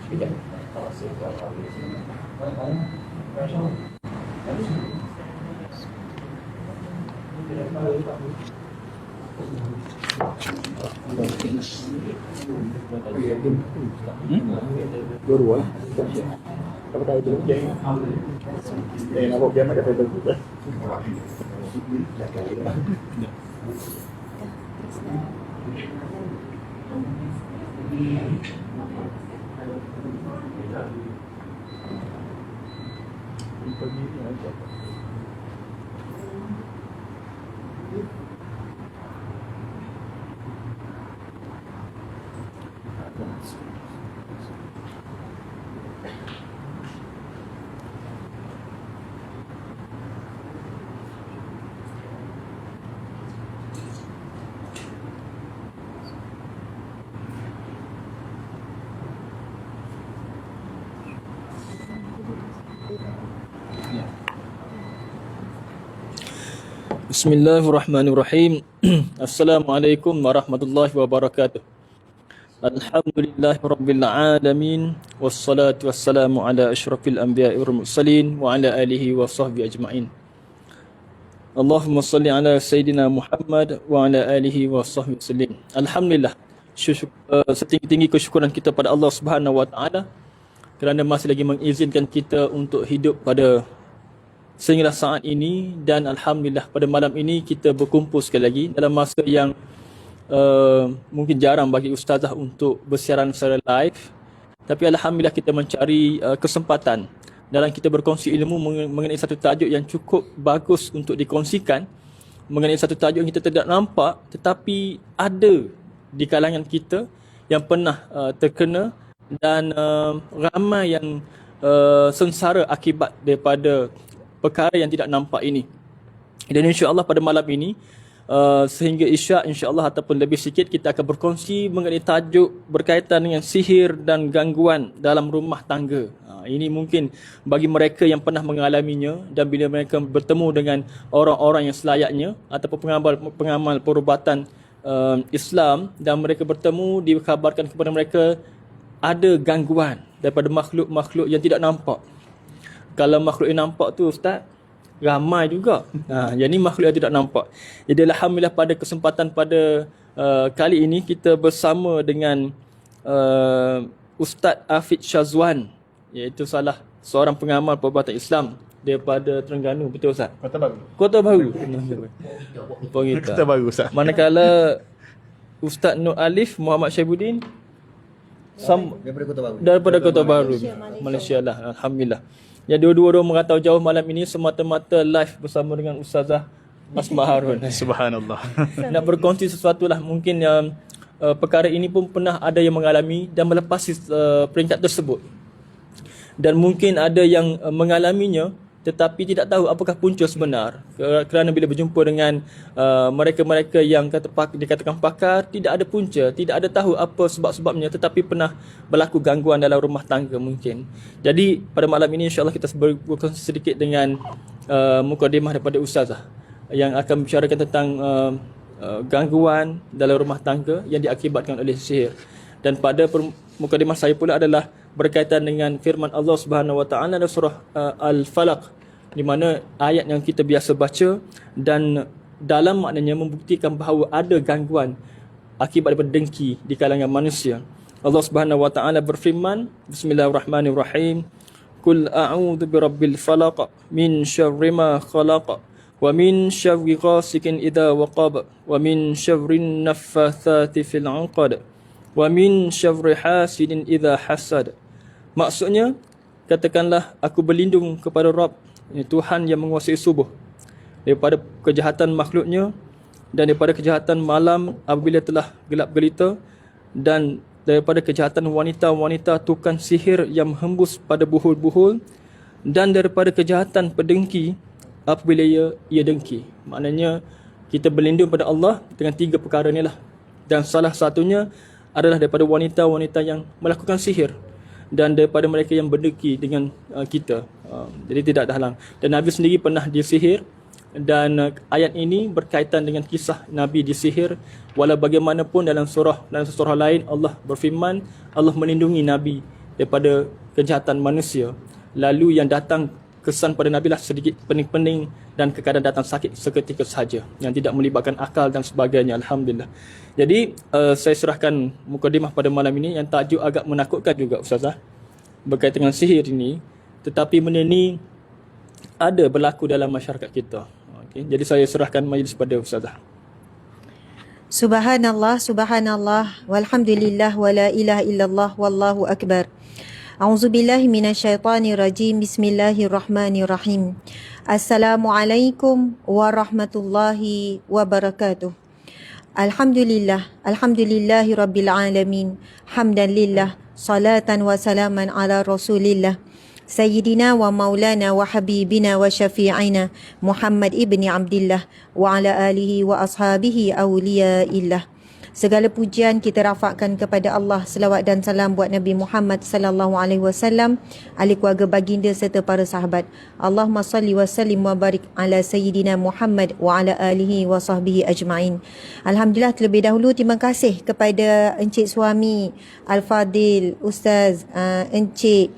Dua-dua lah. Apa tahu itu? Nampak game ada table juga. Bismillahirrahmanirrahim. Assalamualaikum warahmatullahi wabarakatuh. Alhamdulillahirabbil alamin wassalatu wassalamu ala asyrafil anbiya'i wal mursalin wa ala alihi wa sahbihi ajma'in. Allahumma salli ala sayidina Muhammad wa ala alihi wa sahbihi wasallim. Alhamdulillah, setinggi-tinggi kesyukuran kita pada Allah Subhanahu wa taala kerana masih lagi mengizinkan kita untuk hidup pada sehinggalah saat ini, dan alhamdulillah pada malam ini kita berkumpul sekali lagi dalam masa yang mungkin jarang bagi ustazah untuk bersiaran secara live, tapi alhamdulillah kita mencari kesempatan dalam kita berkongsi ilmu mengenai satu tajuk yang cukup bagus untuk dikongsikan, mengenai satu tajuk yang kita tidak nampak tetapi ada di kalangan kita yang pernah terkena, dan ramai yang sengsara akibat daripada perkara yang tidak nampak ini. Dan insya-Allah pada malam ini sehingga Isyak insya-Allah ataupun lebih sikit kita akan berkongsi mengenai tajuk berkaitan dengan sihir dan gangguan dalam rumah tangga. Ini mungkin bagi mereka yang pernah mengalaminya, dan bila mereka bertemu dengan orang-orang yang selayaknya ataupun pengamal perubatan Islam, dan mereka bertemu, dikabarkan kepada mereka ada gangguan daripada makhluk-makhluk yang tidak nampak. Kalau makhluk yang nampak tu ustaz, ramai juga. Yang ni makhluk yang tidak nampak. Jadi alhamdulillah pada kesempatan pada kali ini kita bersama dengan Ustaz Hafid Syazwan, iaitu salah seorang pengamal perubatan Islam daripada Terengganu, betul ustaz? Kota Baru. Kota Baru ustaz. Manakala Ustaz Nur Alif Muhammad Syaibuddin daripada Kota Baru, Malaysia lah, alhamdulillah. Yang dua-dua merantau jauh malam ini semata-mata live bersama dengan Ustazah Asma Harun. Subhanallah. Nak berkongsi sesuatu lah, mungkin perkara ini pun pernah ada yang mengalami dan melepasi peringkat tersebut. Dan mungkin ada yang mengalaminya tetapi tidak tahu apakah punca sebenar, kerana bila berjumpa dengan mereka-mereka yang dikatakan pakar, tidak ada punca, tidak ada tahu apa sebab-sebabnya, tetapi pernah berlaku gangguan dalam rumah tangga mungkin. Jadi pada malam ini insya-Allah kita berkongsi sedikit dengan mukadimah daripada ustazah yang akan membicarakan tentang gangguan dalam rumah tangga yang diakibatkan oleh sihir. Dan pada mukadimah saya pula adalah berkaitan dengan firman Allah Subhanahu Wa Taala dalam surah Al-Falaq, di mana ayat yang kita biasa baca, dan dalam maknanya membuktikan bahawa ada gangguan akibat daripada dengki di kalangan manusia. Allah Subhanahu Wa Taala berfirman, Bismillahirrahmanirrahim, Qul a'udzu birabbil falaq min syarri ma khalaq wa min syarri ghasikin idza waqab wa min syarrin naffatsati fil 'uqad wa min syarri hasidin idza hasad. Maksudnya, katakanlah aku berlindung kepada Rabb, Tuhan yang menguasai subuh, daripada kejahatan makhluknya dan daripada kejahatan malam apabila telah gelap gelita, dan daripada kejahatan wanita-wanita tukang sihir yang menghembus pada buhul-buhul, dan daripada kejahatan pedengki apabila ia dengki. Maknanya kita berlindung pada Allah dengan tiga perkara ni lah. Dan salah satunya adalah daripada wanita-wanita yang melakukan sihir, dan daripada mereka yang berdengki dengan kita. Jadi tidak ada halang. Dan Nabi sendiri pernah disihir, dan ayat ini berkaitan dengan kisah Nabi disihir. Walau bagaimanapun dalam surah surah lain Allah berfirman, Allah melindungi Nabi daripada kejahatan manusia. Lalu yang datang kesan pada Nabi lah sedikit pening-pening dan kadang datang sakit seketika sahaja yang tidak melibatkan akal dan sebagainya. Alhamdulillah. Jadi saya serahkan mukadimah pada malam ini yang tajuk agak menakutkan juga Ustazah berkaitan dengan sihir ini, tetapi benda ni ada berlaku dalam masyarakat kita. Okay. Jadi saya serahkan majlis pada Ustazah. Subhanallah, subhanallah, walhamdulillah, wala ilaha illallah, wallahu akbar. A'udzubillahi minasyaitanirrajim. Bismillahirrahmanirrahim. Assalamualaikum warahmatullahi wabarakatuh. Alhamdulillah, alhamdulillahi rabbil alamin. Hamdan lillah, salatan wa salaman ala rasulillah. Sayyidina wa maulana wa habibina wa syafi'ina Muhammad ibni Abdillah wa ala alihi wa ashabihi awliyaillah. Segala pujian kita rafakkan kepada Allah. Selawat dan salam buat Nabi Muhammad sallallahu alaihi wasallam, ahli keluarga baginda serta para sahabat. Allahumma salli wa sallim wa barik ala sayyidina Muhammad wa ala alihi wa sahbihi ajma'in. Alhamdulillah, terlebih dahulu terima kasih kepada Encik Suami Al-Fadil Ustaz Encik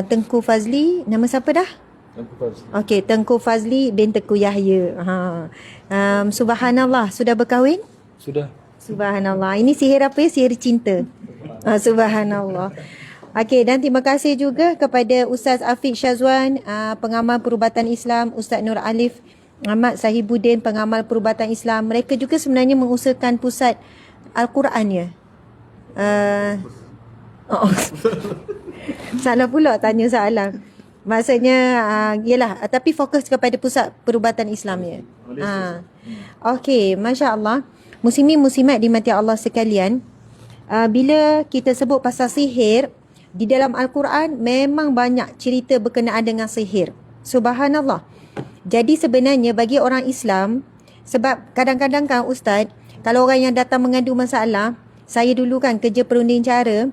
Tengku Fazli. Nama siapa dah? Tengku Fazli. Okey, Tengku Fazli bin Tengku Yahya. Subhanallah, sudah berkahwin? Sudah. Subhanallah. Ini sihir apa ya? Sihir cinta. Subhanallah. Okey, dan terima kasih juga kepada Ustaz Afiq Syazwan, pengamal perubatan Islam, Ustaz Nur Alif Ahmad Sahibuddin, pengamal perubatan Islam. Mereka juga sebenarnya mengusahakan pusat Al-Quran ya. Salah pula tanya soalan. Maksudnya yalah, tapi fokus kepada pusat perubatan Islam ya. Okey, masya-Allah. Muslimin muslimat dimati Allah sekalian, bila kita sebut pasal sihir di dalam Al-Quran, memang banyak cerita berkenaan dengan sihir. Subhanallah. Jadi sebenarnya bagi orang Islam, sebab kadang-kadang kan Ustaz, kalau orang yang datang mengadu masalah, saya dulu kan kerja perunding cara,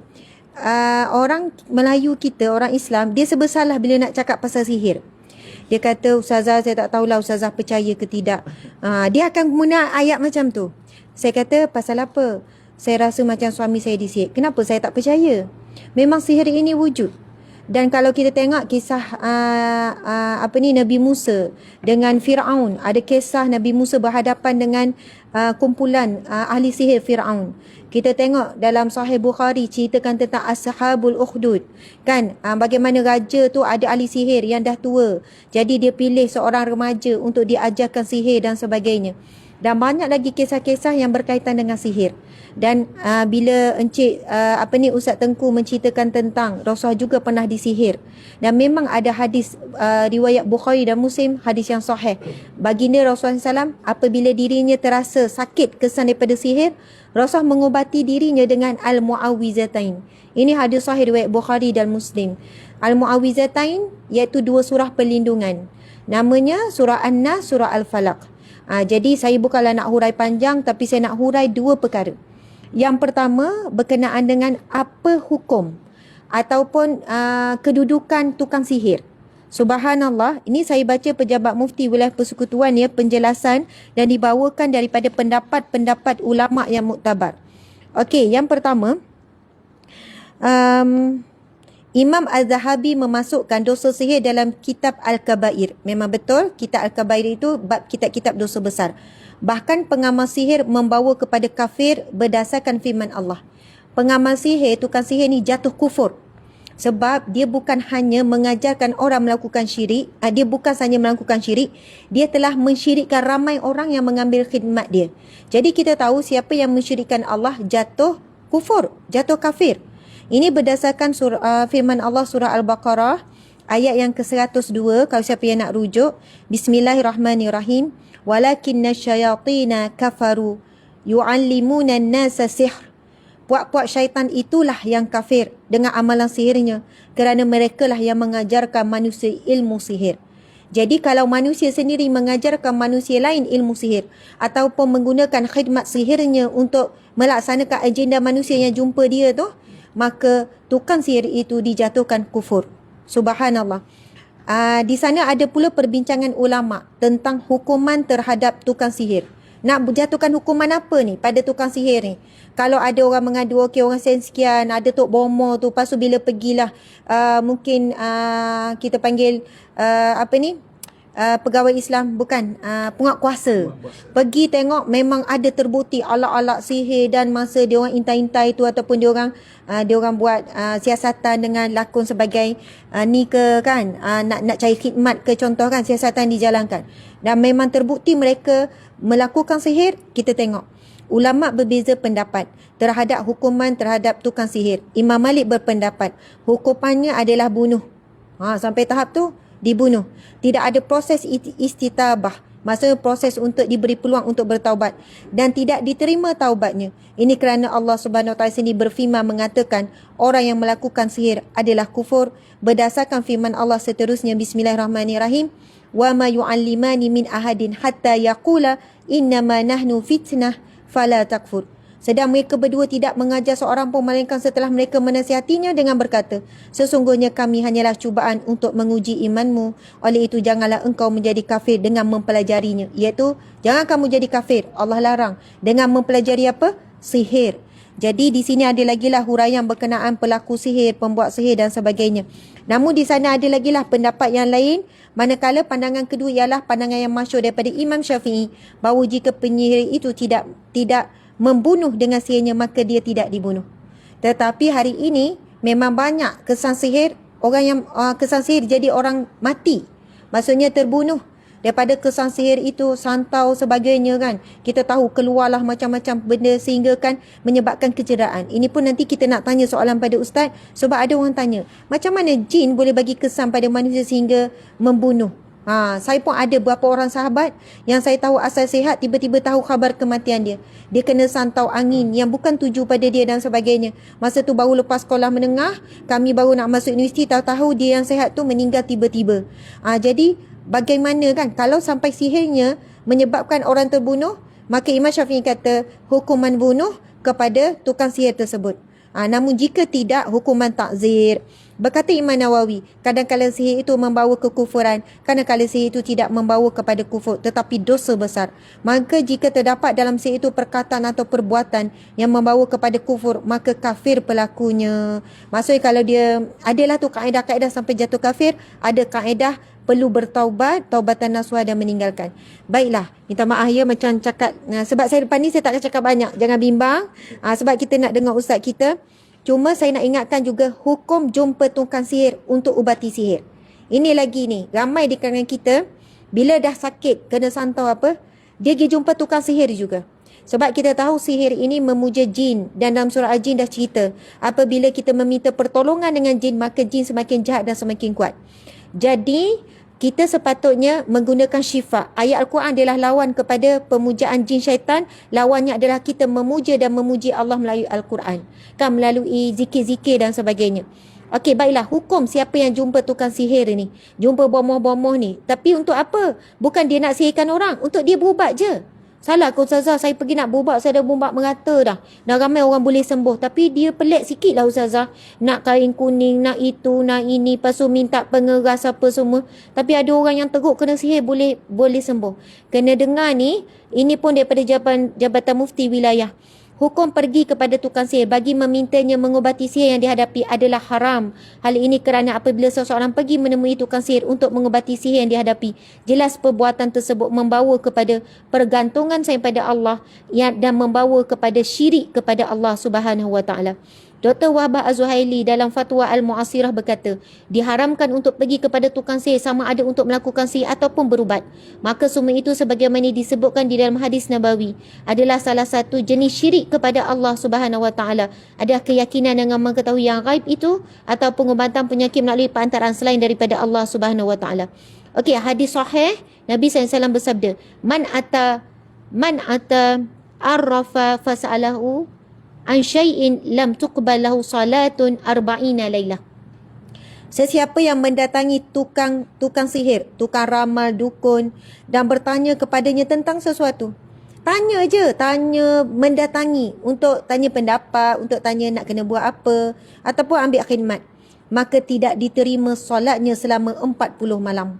orang Melayu kita, orang Islam, dia sebersalah bila nak cakap pasal sihir. Dia kata, Ustazah saya tak tahulah Ustazah percaya ke tidak. Dia akan guna ayat macam tu. Saya kata, pasal apa? Saya rasa macam suami saya disihir. Kenapa saya tak percaya? Memang sihir ini wujud. Dan kalau kita tengok kisah Nabi Musa dengan Firaun, ada kisah Nabi Musa berhadapan dengan kumpulan ahli sihir Firaun. Kita tengok dalam Sahih Bukhari ceritakan tentang Ashabul Ukhdud. Kan bagaimana raja tu ada ahli sihir yang dah tua. Jadi dia pilih seorang remaja untuk diajarkan sihir dan sebagainya. Dan banyak lagi kisah-kisah yang berkaitan dengan sihir. Dan bila Encik Ustaz Tengku menceritakan tentang Rasulullah juga pernah disihir. Dan memang ada hadis riwayat Bukhari dan Muslim, hadis yang sahih. Baginda Rasulullah SAW apabila dirinya terasa sakit kesan daripada sihir, Rasulullah mengubati dirinya dengan Al-Mu'awwizatain. Ini hadis sahih riwayat Bukhari dan Muslim. Al-Mu'awwizatain iaitu 2 surah perlindungan. Namanya surah An-Nas, surah Al-Falaq. Jadi saya bukanlah nak hurai panjang, tapi saya nak hurai 2 perkara. Yang pertama berkenaan dengan apa hukum ataupun kedudukan tukang sihir. Subhanallah, ini saya baca Pejabat Mufti Wilayah Persekutuan ya, penjelasan dan dibawakan daripada pendapat-pendapat ulama yang muktabar. Okey, yang pertama, Imam Az-Zahabi memasukkan dosa sihir dalam kitab Al-Kabair. Memang betul, kitab Al-Kabair itu bab kitab-kitab dosa besar. Bahkan pengamal sihir membawa kepada kafir berdasarkan firman Allah. Pengamal sihir, tukang sihir ni jatuh kufur. Sebab dia bukan hanya mengajarkan orang melakukan syirik, dia bukan hanya melakukan syirik, dia telah mensyirikkan ramai orang yang mengambil khidmat dia. Jadi kita tahu siapa yang mensyirikkan Allah jatuh kufur, jatuh kafir. Ini berdasarkan firman Allah surah Al-Baqarah ayat yang ke-102. Kalau siapa yang nak rujuk, Bismillahirrahmanirrahim. Walakinna syayatina kafaru yu'allimuna an-nasa sihr. Puak-puak syaitan itulah yang kafir dengan amalan sihirnya, kerana mereka lah yang mengajarkan manusia ilmu sihir. Jadi kalau manusia sendiri mengajarkan manusia lain ilmu sihir ataupun menggunakan khidmat sihirnya untuk melaksanakan agenda manusia yang jumpa dia tu, maka tukang sihir itu dijatuhkan kufur. Subhanallah. Di sana ada pula perbincangan ulama tentang hukuman terhadap tukang sihir. Nak berjatuhkan hukuman apa ni pada tukang sihir ni? Kalau ada orang mengadu, okey orang sen sekian, ada tok bomo tu, lepas tu bila pergilah mungkin kita panggil apa ni? Pegawai Islam, bukan penguatkuasa. Pergi tengok memang ada terbukti alat-alat sihir, dan masa dia orang intai-intai tu ataupun dia orang buat siasatan dengan lakon sebagai ni ke kan, nak cari khidmat ke, contoh kan, siasatan dijalankan. Dan memang terbukti mereka melakukan sihir. Kita tengok ulama berbeza pendapat terhadap hukuman terhadap tukang sihir. Imam Malik berpendapat hukumannya adalah bunuh. Sampai tahap tu dibunuh. Tidak ada proses istitabah, maksudnya proses untuk diberi peluang untuk bertaubat, dan tidak diterima taubatnya. Ini kerana Allah Subhanahu Wa Taala sendiri berfirman mengatakan orang yang melakukan sihir adalah kufur, berdasarkan firman Allah seterusnya, Bismillahirrahmanirrahim, wa ma yu'allimani min ahadin hatta yaqula innama nahnu fitnah fala takfur. Sedang mereka berdua tidak mengajar seorang pun melainkan setelah mereka menasihatinya dengan berkata, sesungguhnya kami hanyalah cubaan untuk menguji imanmu. Oleh itu janganlah engkau menjadi kafir dengan mempelajarinya. Iaitu jangan kamu jadi kafir, Allah larang, dengan mempelajari apa? Sihir. Jadi di sini ada lagi lah huraian berkenaan pelaku sihir, pembuat sihir dan sebagainya. Namun di sana ada lagi lah pendapat yang lain, manakala pandangan kedua ialah pandangan yang masyhur daripada Imam Syafi'i, bahawa jika penyihir itu tidak membunuh dengan sihirnya, maka dia tidak dibunuh. Tetapi hari ini memang banyak kesan sihir, orang yang kesan sihir jadi orang mati, maksudnya terbunuh daripada kesan sihir itu, santau sebagainya kan. Kita tahu keluarlah macam-macam benda sehingga kan menyebabkan kecederaan. Ini pun nanti kita nak tanya soalan pada ustaz, sebab ada orang tanya macam mana jin boleh bagi kesan pada manusia sehingga membunuh. Saya pun ada beberapa orang sahabat yang saya tahu asal sihat, tiba-tiba tahu khabar kematian dia. Dia kena santau angin yang bukan tuju pada dia dan sebagainya. Masa tu baru lepas sekolah menengah, kami baru nak masuk universiti, tahu-tahu dia yang sihat tu meninggal tiba-tiba. Jadi bagaimana kan kalau sampai sihirnya menyebabkan orang terbunuh, maka Imam Syafi'i kata hukuman bunuh kepada tukang sihir tersebut. Namun jika tidak, hukuman takzir. Berkata Imam Nawawi, kadang-kadang sihir itu membawa kekufuran, kadang-kadang sihir itu tidak membawa kepada kufur, tetapi dosa besar. Maka jika terdapat dalam sihir itu perkataan atau perbuatan yang membawa kepada kufur, maka kafir pelakunya. Maksudnya kalau dia adalah tu kaedah-kaedah sampai jatuh kafir, ada kaedah perlu bertaubat, taubatan nasuha dan meninggalkan. Baiklah, minta maaf ya macam cakap, sebab saya depan ni saya tak akan cakap banyak, jangan bimbang, sebab kita nak dengar ustaz kita. Cuma saya nak ingatkan juga hukum jumpa tukang sihir untuk ubati sihir. Ini lagi ni, ramai di kalangan kita bila dah sakit, kena santau apa, dia pergi jumpa tukang sihir juga. Sebab kita tahu sihir ini memuja jin, dan dalam surah Al-Jin dah cerita, apabila kita meminta pertolongan dengan jin, maka jin semakin jahat dan semakin kuat. Jadi kita sepatutnya menggunakan syifa. Ayat Al-Quran adalah lawan kepada pemujaan jin syaitan. Lawannya adalah kita memuja dan memuji Allah melalui Al-Quran, kan, melalui zikir-zikir dan sebagainya. Okey, baiklah, hukum siapa yang jumpa tukang sihir ni, jumpa bomoh-bomoh ni, tapi untuk apa? Bukan dia nak sihirkan orang, untuk dia berubat je. Salah ke Ustazah, saya pergi nak berubat, saya dah berubat merata dah. Dah ramai orang boleh sembuh. Tapi dia pelik sikit lah Ustazah. Nak kain kuning, nak itu, nak ini. Lepas tu minta pengeras apa semua. Tapi ada orang yang teruk kena sihir boleh sembuh. Kena dengar ni, ini pun daripada Jabatan Mufti Wilayah. Hukum pergi kepada tukang sihir bagi memintanya mengubati sihir yang dihadapi adalah haram. Hal ini kerana apabila seseorang pergi menemui tukang sihir untuk mengubati sihir yang dihadapi, jelas perbuatan tersebut membawa kepada pergantungan selain pada Allah dan membawa kepada syirik kepada Allah Subhanahu Wa Taala. Dr. Wahbah Az-Zuhaili dalam Fatwa Al-Mu'asirah berkata, diharamkan untuk pergi kepada tukang sihir sama ada untuk melakukan sihir ataupun berubat. Maka semua itu sebagaimana disebutkan di dalam hadis Nabawi adalah salah satu jenis syirik kepada Allah Subhanahu Wa Taala. Adalah keyakinan dengan mengetahui yang gaib itu atau pengobatan penyakit melalui perantaraan selain daripada Allah Subhanahu Wa Taala. Okey, hadis sahih Nabi SAW bersabda, man ata arrafa fas'alahu an syai'in lam tuqbal lahu salatun 40 lailah. Sesiapa yang mendatangi tukang sihir, tukang ramal, dukun dan bertanya kepadanya tentang sesuatu. Tanya je, mendatangi untuk tanya pendapat, untuk tanya nak kena buat apa ataupun ambil khidmat, maka tidak diterima solatnya selama 40 malam.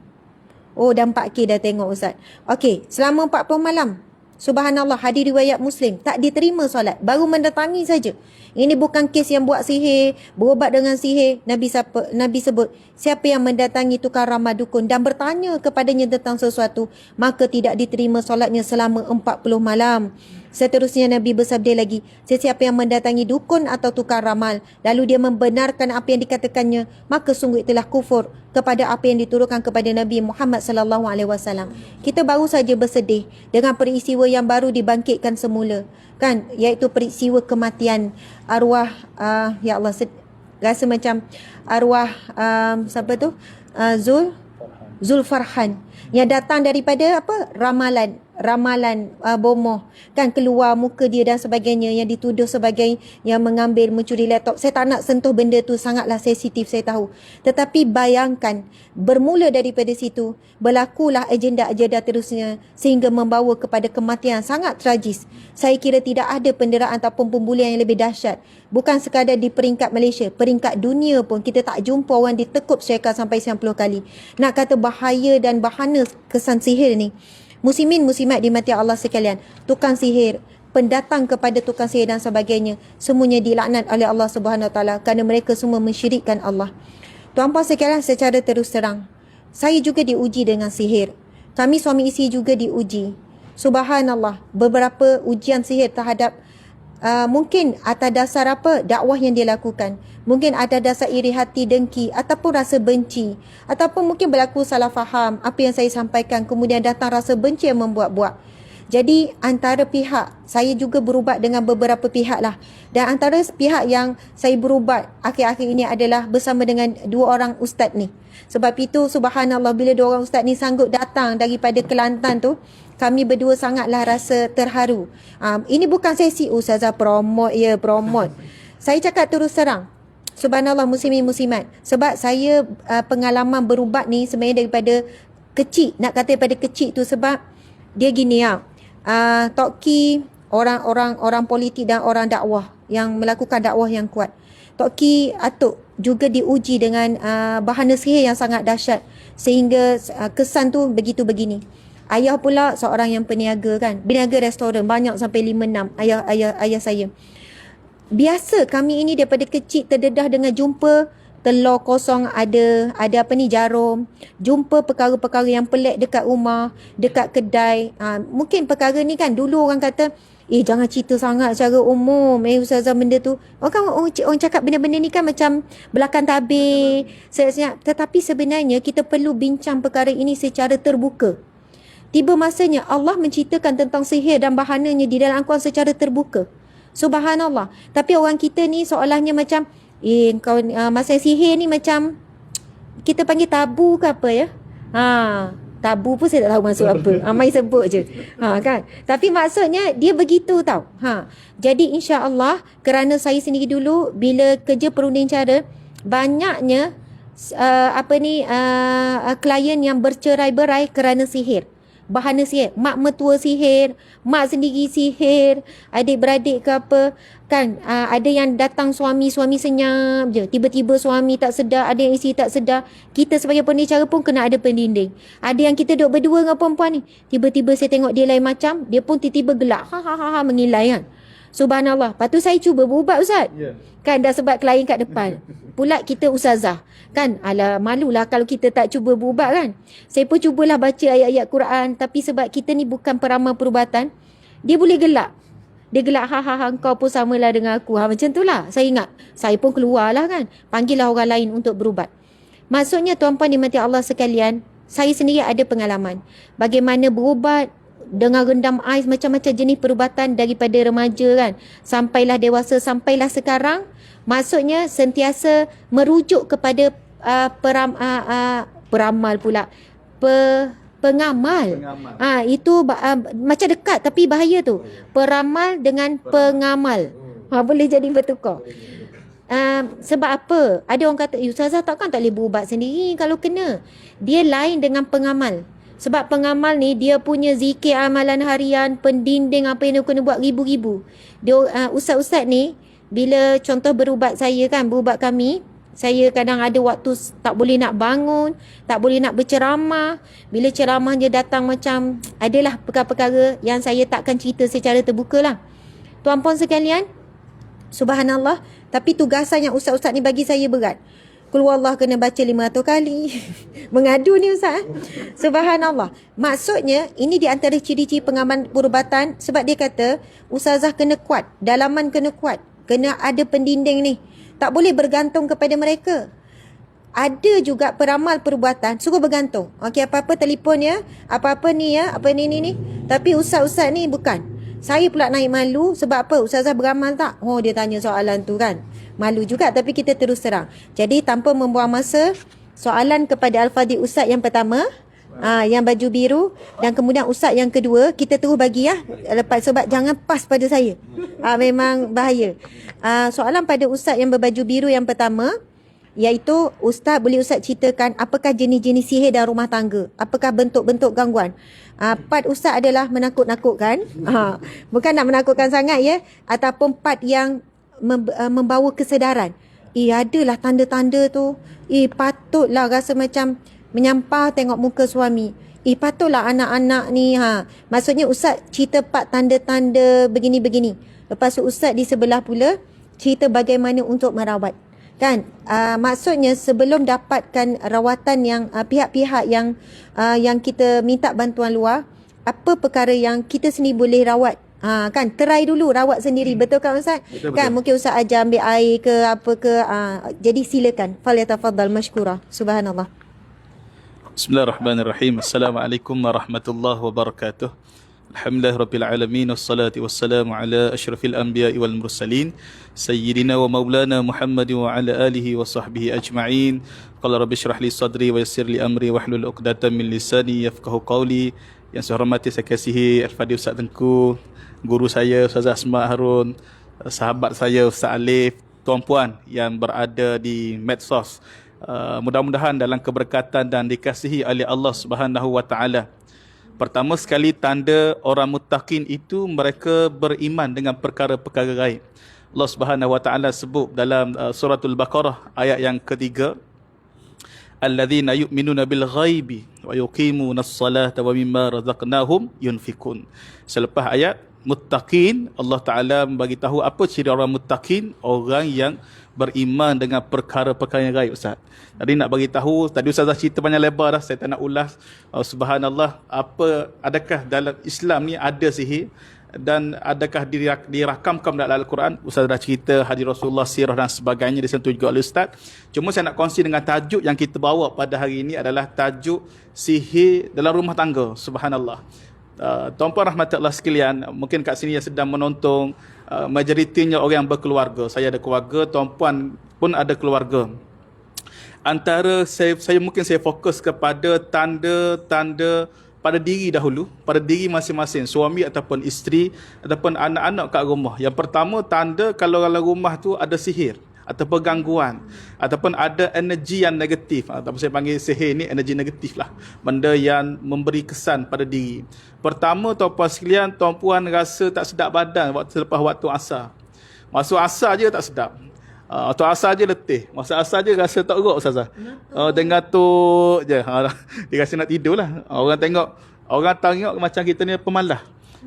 Oh, dah 4K dah tengok Ustaz. Okey, selama 40 malam. Subhanallah, hadis riwayat Muslim, tak diterima solat, baru mendatangi saja. Ini bukan kes yang buat sihir, berubat dengan sihir. Nabi sebut, siapa yang mendatangi tukang ramal dukun dan bertanya kepadanya tentang sesuatu, maka tidak diterima solatnya selama 40 malam. Seterusnya Nabi bersabda lagi, sesiapa yang mendatangi dukun atau tukang ramal, lalu dia membenarkan apa yang dikatakannya, maka sungguh telah kufur kepada apa yang diturunkan kepada Nabi Muhammad sallallahu alaihi wasallam. Kita baru saja bersedih dengan peristiwa yang baru dibangkitkan semula, kan, iaitu peristiwa kematian arwah ya Allah, rasa macam arwah siapa tu, Zulfarhan, yang datang daripada apa, ramalan bomoh, kan, keluar muka dia dan sebagainya, yang dituduh sebagai yang mengambil, mencuri laptop. Saya tak nak sentuh benda tu, sangatlah sensitif, saya tahu. Tetapi bayangkan, bermula daripada situ berlakulah agenda-agenda terusnya sehingga membawa kepada kematian sangat tragis. Saya kira tidak ada penderaan ataupun pembulian yang lebih dahsyat. Bukan sekadar di peringkat Malaysia, peringkat dunia pun kita tak jumpa orang ditekuk syaitan sampai 90 kali. Nak kata bahaya dan bahana kesan sihir ni. Muslimin muslimat dimati Allah sekalian, tukang sihir, pendatang kepada tukang sihir dan sebagainya, semuanya dilaknat oleh Allah Subhanahu Wa Taala kerana mereka semua mensyirikkan Allah. Tuan-puan sekalian, secara terus terang, saya juga diuji dengan sihir. Kami suami isteri juga diuji. Subhanallah, beberapa ujian sihir terhadap mungkin atas dasar apa, dakwah yang dia lakukan, mungkin atas dasar iri hati, dengki, ataupun rasa benci, ataupun mungkin berlaku salah faham apa yang saya sampaikan, kemudian datang rasa benci yang membuat-buat. Jadi antara pihak, saya juga berubat dengan beberapa pihak lah, dan antara pihak yang saya berubat akhir-akhir ini adalah bersama dengan 2 orang ustaz ni. Sebab itu subhanallah, bila 2 orang ustaz ni sanggup datang daripada Kelantan tu, kami berdua sangatlah rasa terharu. Ini bukan sesi ustazah promote. Saya cakap terus terang, subhanallah muslimin muslimat, sebab saya pengalaman berubat ni sebenarnya daripada kecil. Nak kata daripada kecil tu sebab dia gini Toki, orang politik dan orang dakwah yang melakukan dakwah yang kuat. Toki Atuk juga diuji dengan bahana sihir yang sangat dahsyat sehingga kesan tu begitu begini. Ayah pula seorang yang peniaga, kan, peniaga restoran banyak sampai 5-6 ayah saya. Biasa kami ini daripada kecil terdedah dengan jumpa telur kosong, ada apa ni, jarum, jumpa perkara-perkara yang pelik dekat rumah, dekat kedai. Mungkin perkara ni kan dulu orang kata, jangan cerita sangat secara umum, ustazah, benda tu. Orang cakap benda-benda ni kan macam belakang tabir. Tetapi sebenarnya kita perlu bincang perkara ini secara terbuka. Tiba masanya Allah menceritakan tentang sihir dan bahananya di dalam Al-Quran secara terbuka. Subhanallah. Tapi orang kita ni seolahnya macam, kau masa sihir ni macam kita panggil tabu ke apa ya? Tabu pun saya tak tahu maksud apa. Mai sebut je. Kan? Tapi maksudnya dia begitu tau. Jadi insya-Allah, kerana saya sendiri dulu bila kerja perunding cara, banyaknya klien yang bercerai-berai kerana sihir. Bahana sihir, mak mertua sihir, mak sendiri sihir, adik-beradik ke apa, kan, ada yang datang suami senyap je, tiba-tiba suami tak sedar, ada yang isteri tak sedar. Kita sebagai pengacara pun kena ada pendinding. Ada yang kita duduk berdua dengan perempuan ni, tiba-tiba saya tengok dia lain macam, dia pun tiba-tiba gelak, mengilai, kan. Subhanallah. Lepas tu saya cuba berubat, Ustaz. Kan, dah sebab klien kat depan. Pula kita ustazah. Kan, alah, malulah kalau kita tak cuba berubat, kan. Saya pun cubalah baca ayat-ayat Quran. Tapi sebab kita ni bukan peramal perubatan, dia boleh gelak. Dia gelak, engkau pun samalah dengan aku. Macam tu lah. Saya ingat. Saya pun keluarlah, kan. Panggillah orang lain untuk berubat. Maksudnya, tuan-puan dimati Allah sekalian, saya sendiri ada pengalaman. Bagaimana berubat dengan rendam ais, macam-macam jenis perubatan daripada remaja, kan, sampailah dewasa, sampailah sekarang. Maksudnya sentiasa merujuk kepada peramal pula, pengamal. Itu macam dekat tapi bahaya tu. Peramal dengan pengamal. Boleh jadi bertukar. Sebab apa? Ada orang kata, ustazah takkan tak boleh berubat sendiri kalau kena. Dia lain dengan pengamal. Sebab pengamal ni dia punya zikir amalan harian, pendinding apa yang dia kena buat ribu-ribu. Dia ustaz-ustaz ni bila contoh berubat saya, kan, berubat kami, Saya kadang ada waktu tak boleh nak bangun, tak boleh nak berceramah. Bila ceramah je datang macam, adalah perkara-perkara yang saya takkan cerita secara terbuka lah. Tuan-puan sekalian, subhanallah, tapi tugasan yang ustaz-ustaz ni bagi saya berat. Qul huwallah kena baca 500 kali. Mengadu ni ustaz. Subhanallah. Maksudnya ini di antara ciri-ciri pengamal perubatan, sebab dia kata ustazah kena kuat, dalaman kena kuat, kena ada pendinding ni. Tak boleh bergantung kepada mereka. Ada juga peramal perubatan suruh bergantung. Okey, apa-apa telefon ya, apa-apa ni ya, apa ni. Tapi ustaz-ustaz ni bukan. Saya pula naik malu sebab apa? Ustazah beramal tak? Oh, dia tanya soalan tu kan. Malu juga, tapi kita terus terang. Jadi tanpa membuang masa, soalan kepada Al-Fadhil Ustaz yang pertama, yang baju biru, dan kemudian Ustaz yang kedua, kita terus bagi ya. Lepas, sebab jangan pas pada saya. Memang bahaya. Soalan pada Ustaz yang berbaju biru yang pertama, iaitu Ustaz, boleh Ustaz ceritakan apakah jenis-jenis sihir dalam rumah tangga? Apakah bentuk-bentuk gangguan? Part Ustaz adalah menakut-nakutkan. Bukan nak menakutkan sangat ya. Ataupun part yang membawa kesedaran. Adalah tanda-tanda tu. Patutlah rasa macam menyampah tengok muka suami. Patutlah anak-anak ni. Maksudnya Ustaz cerita part tanda-tanda begini-begini. Lepas tu Ustaz di sebelah pula cerita bagaimana untuk merawat. Kan? Maksudnya sebelum dapatkan rawatan yang pihak-pihak yang kita minta bantuan luar, apa perkara yang kita sendiri boleh rawat. Kan, try dulu rawat sendiri. Betul kan Ustaz? Betul, kan, mungkin Ustaz ajar ambil air ke apa ke. Jadi silakan. Falyatafaddal mashkura. Subhanallah. Bismillahirrahmanirrahim. Assalamualaikum warahmatullahi wabarakatuh. Alhamdulillahirabbil alamin, wassalatu wassalamu ala asyrafil anbiya'i wal mursalin sayyidina wa maulana Muhammad wa ala alihi wa sahbihi ajma'in. Qala rabbi shrah li sadri wa yassir li amri wahlul 'uqdatam min lisani yafqahu qawli. Yang saya hormati, saya kasihi Al-Fadhil Ustaz Tengku, guru saya Ustazah Asma Harun, sahabat saya Ustaz Alif, tuan-puan yang berada di medsos. Mudah-mudahan dalam keberkatan dan dikasihi oleh Allah Subhanahu wa taala. Pertama sekali, tanda orang muttaqin itu mereka beriman dengan perkara-perkara gaib. Allah Subhanahu wa taala sebut dalam suratul Baqarah ayat yang ketiga, alladzina yu'minuna bil ghaibi wa yuqimunas salata wa mimma razaqnahum yunfikun. Selepas ayat muttaqin, Allah Taala bagi tahu apa ciri orang muttaqin, orang yang beriman dengan perkara-perkara yang gaib. Ustaz tadi nak bagi tahu, tadi Ustazah cerita banyak lebar dah, saya tak nak ulas. Subhanallah, adakah dalam Islam ni ada sihir dan adakah dirakamkan dalam Al-Quran? Ustaz dah cerita hadis Rasulullah, sirah dan sebagainya disentuh juga oleh Ustaz. Cuma saya nak kongsi dengan tajuk yang kita bawa pada hari ini adalah tajuk sihir dalam rumah tangga. Subhanallah. Tuan-puan rahmatullah sekalian, mungkin kat sini yang sedang menonton, majoritinya orang yang berkeluarga. Saya ada keluarga, tuan-puan pun ada keluarga. Antara saya mungkin saya fokus kepada tanda-tanda pada diri dahulu, pada diri masing-masing, suami ataupun isteri ataupun anak-anak kat rumah. Yang pertama, tanda kalau dalam rumah tu ada sihir ataupun gangguan ataupun ada energi yang negatif, ataupun saya panggil sihir ni energi negatif lah, benda yang memberi kesan pada diri. Pertama, tuan-puan sekalian, tuan-puan rasa tak sedap badan selepas waktu asar. Masuk asar je tak sedap. Waktu asar je letih. Masa asar je rasa tak erok Ustazah. Dengar tu je. Dia rasa nak tidur lah. Orang tengok macam kita ni pemalas.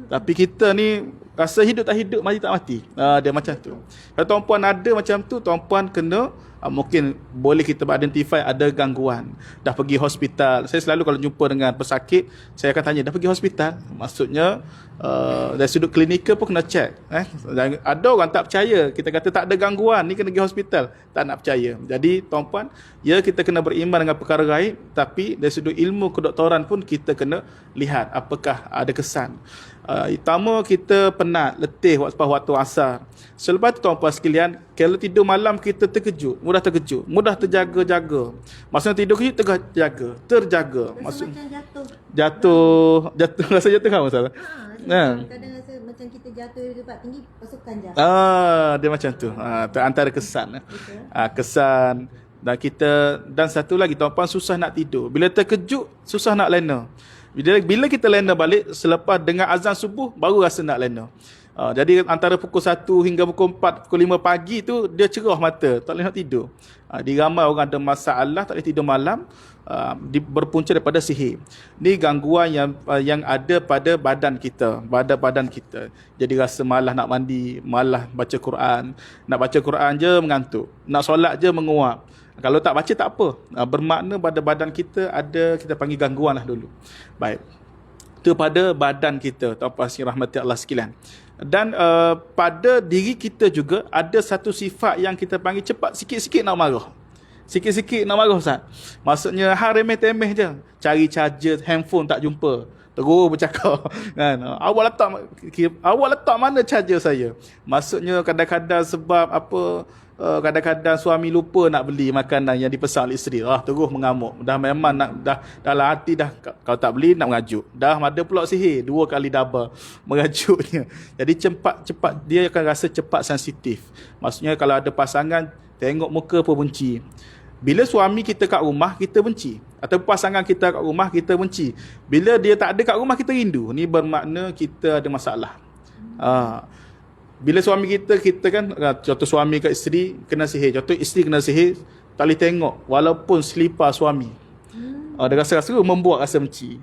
Tapi kita ni rasa hidup tak hidup, mati tak mati. Dia macam tu. Kalau tuan-puan ada macam tu, tuan-puan kena mungkin boleh kita identify ada gangguan. Dah pergi hospital. Saya selalu kalau jumpa dengan pesakit, saya akan tanya, dah pergi hospital? Maksudnya dari sudut klinikal pun kena check. Dan ada orang tak percaya, kita kata tak ada gangguan, ni kena pergi hospital, tak nak percaya. Jadi tuan-puan, ya kita kena beriman dengan perkara gaib, tapi dari sudut ilmu kedoktoran pun kita kena lihat apakah ada kesan. Pertama, kita penat, letih waktu asar. Selepas itu tuan-puan sekalian, kalau tidur malam kita terkejut, mudah terjaga-jaga. Maksudnya tidur kejut terjaga. Maksud jatuh rasa jatuh kan Ustaz? Kadang rasa macam kita jatuh di tempat tinggi, pasukan jatuh. Dia macam tu. Antara kesan. Kesan dan satu lagi, tuan-puan susah nak tidur. Bila terkejut, susah nak lena. Bila kita lena balik, selepas dengar azan subuh, baru rasa nak lena. Jadi antara pukul 1 hingga pukul 4, pukul 5 pagi tu dia cerah mata, tak boleh nak tidur. Di ramai orang ada masalah tak boleh tidur malam, berpunca daripada sihir. Ni gangguan yang ada pada badan kita. Jadi rasa malas nak mandi, malas baca Quran. Nak baca Quran je mengantuk, nak solat je menguap. Kalau tak baca tak apa, bermakna pada badan kita ada, kita panggil gangguan lah dulu. Baik, itu pada badan kita, tuan-tuan rahmati Allah sekalian. Dan pada diri kita juga ada satu sifat yang kita panggil cepat sikit-sikit nak marah. Sikit-sikit nak marah, Ustaz. Maksudnya remeh-temeh je. Cari charger handphone tak jumpa, terus bercakap kan, awak letak mana charger saya. Maksudnya kadang-kadang sebab apa, kadang-kadang suami lupa nak beli makanan yang dipesan oleh isteri, terus mengamuk. Dah memang nak, dah dalam hati dah, kalau tak beli nak mengajuk. Dah ada pula sihir 2 kali double mengajuknya. Jadi cepat dia akan rasa cepat sensitif. Maksudnya kalau ada pasangan tengok muka pun benci. Bila suami kita kat rumah kita benci, atau pasangan kita kat rumah kita benci. Bila dia tak ada kat rumah kita rindu. Ni bermakna kita ada masalah. Bila suami kita kan, contoh suami kat isteri kena sihir, contoh isteri kena sihir, tak boleh tengok walaupun selipar suami. Dia rasa-rasa membuat rasa benci.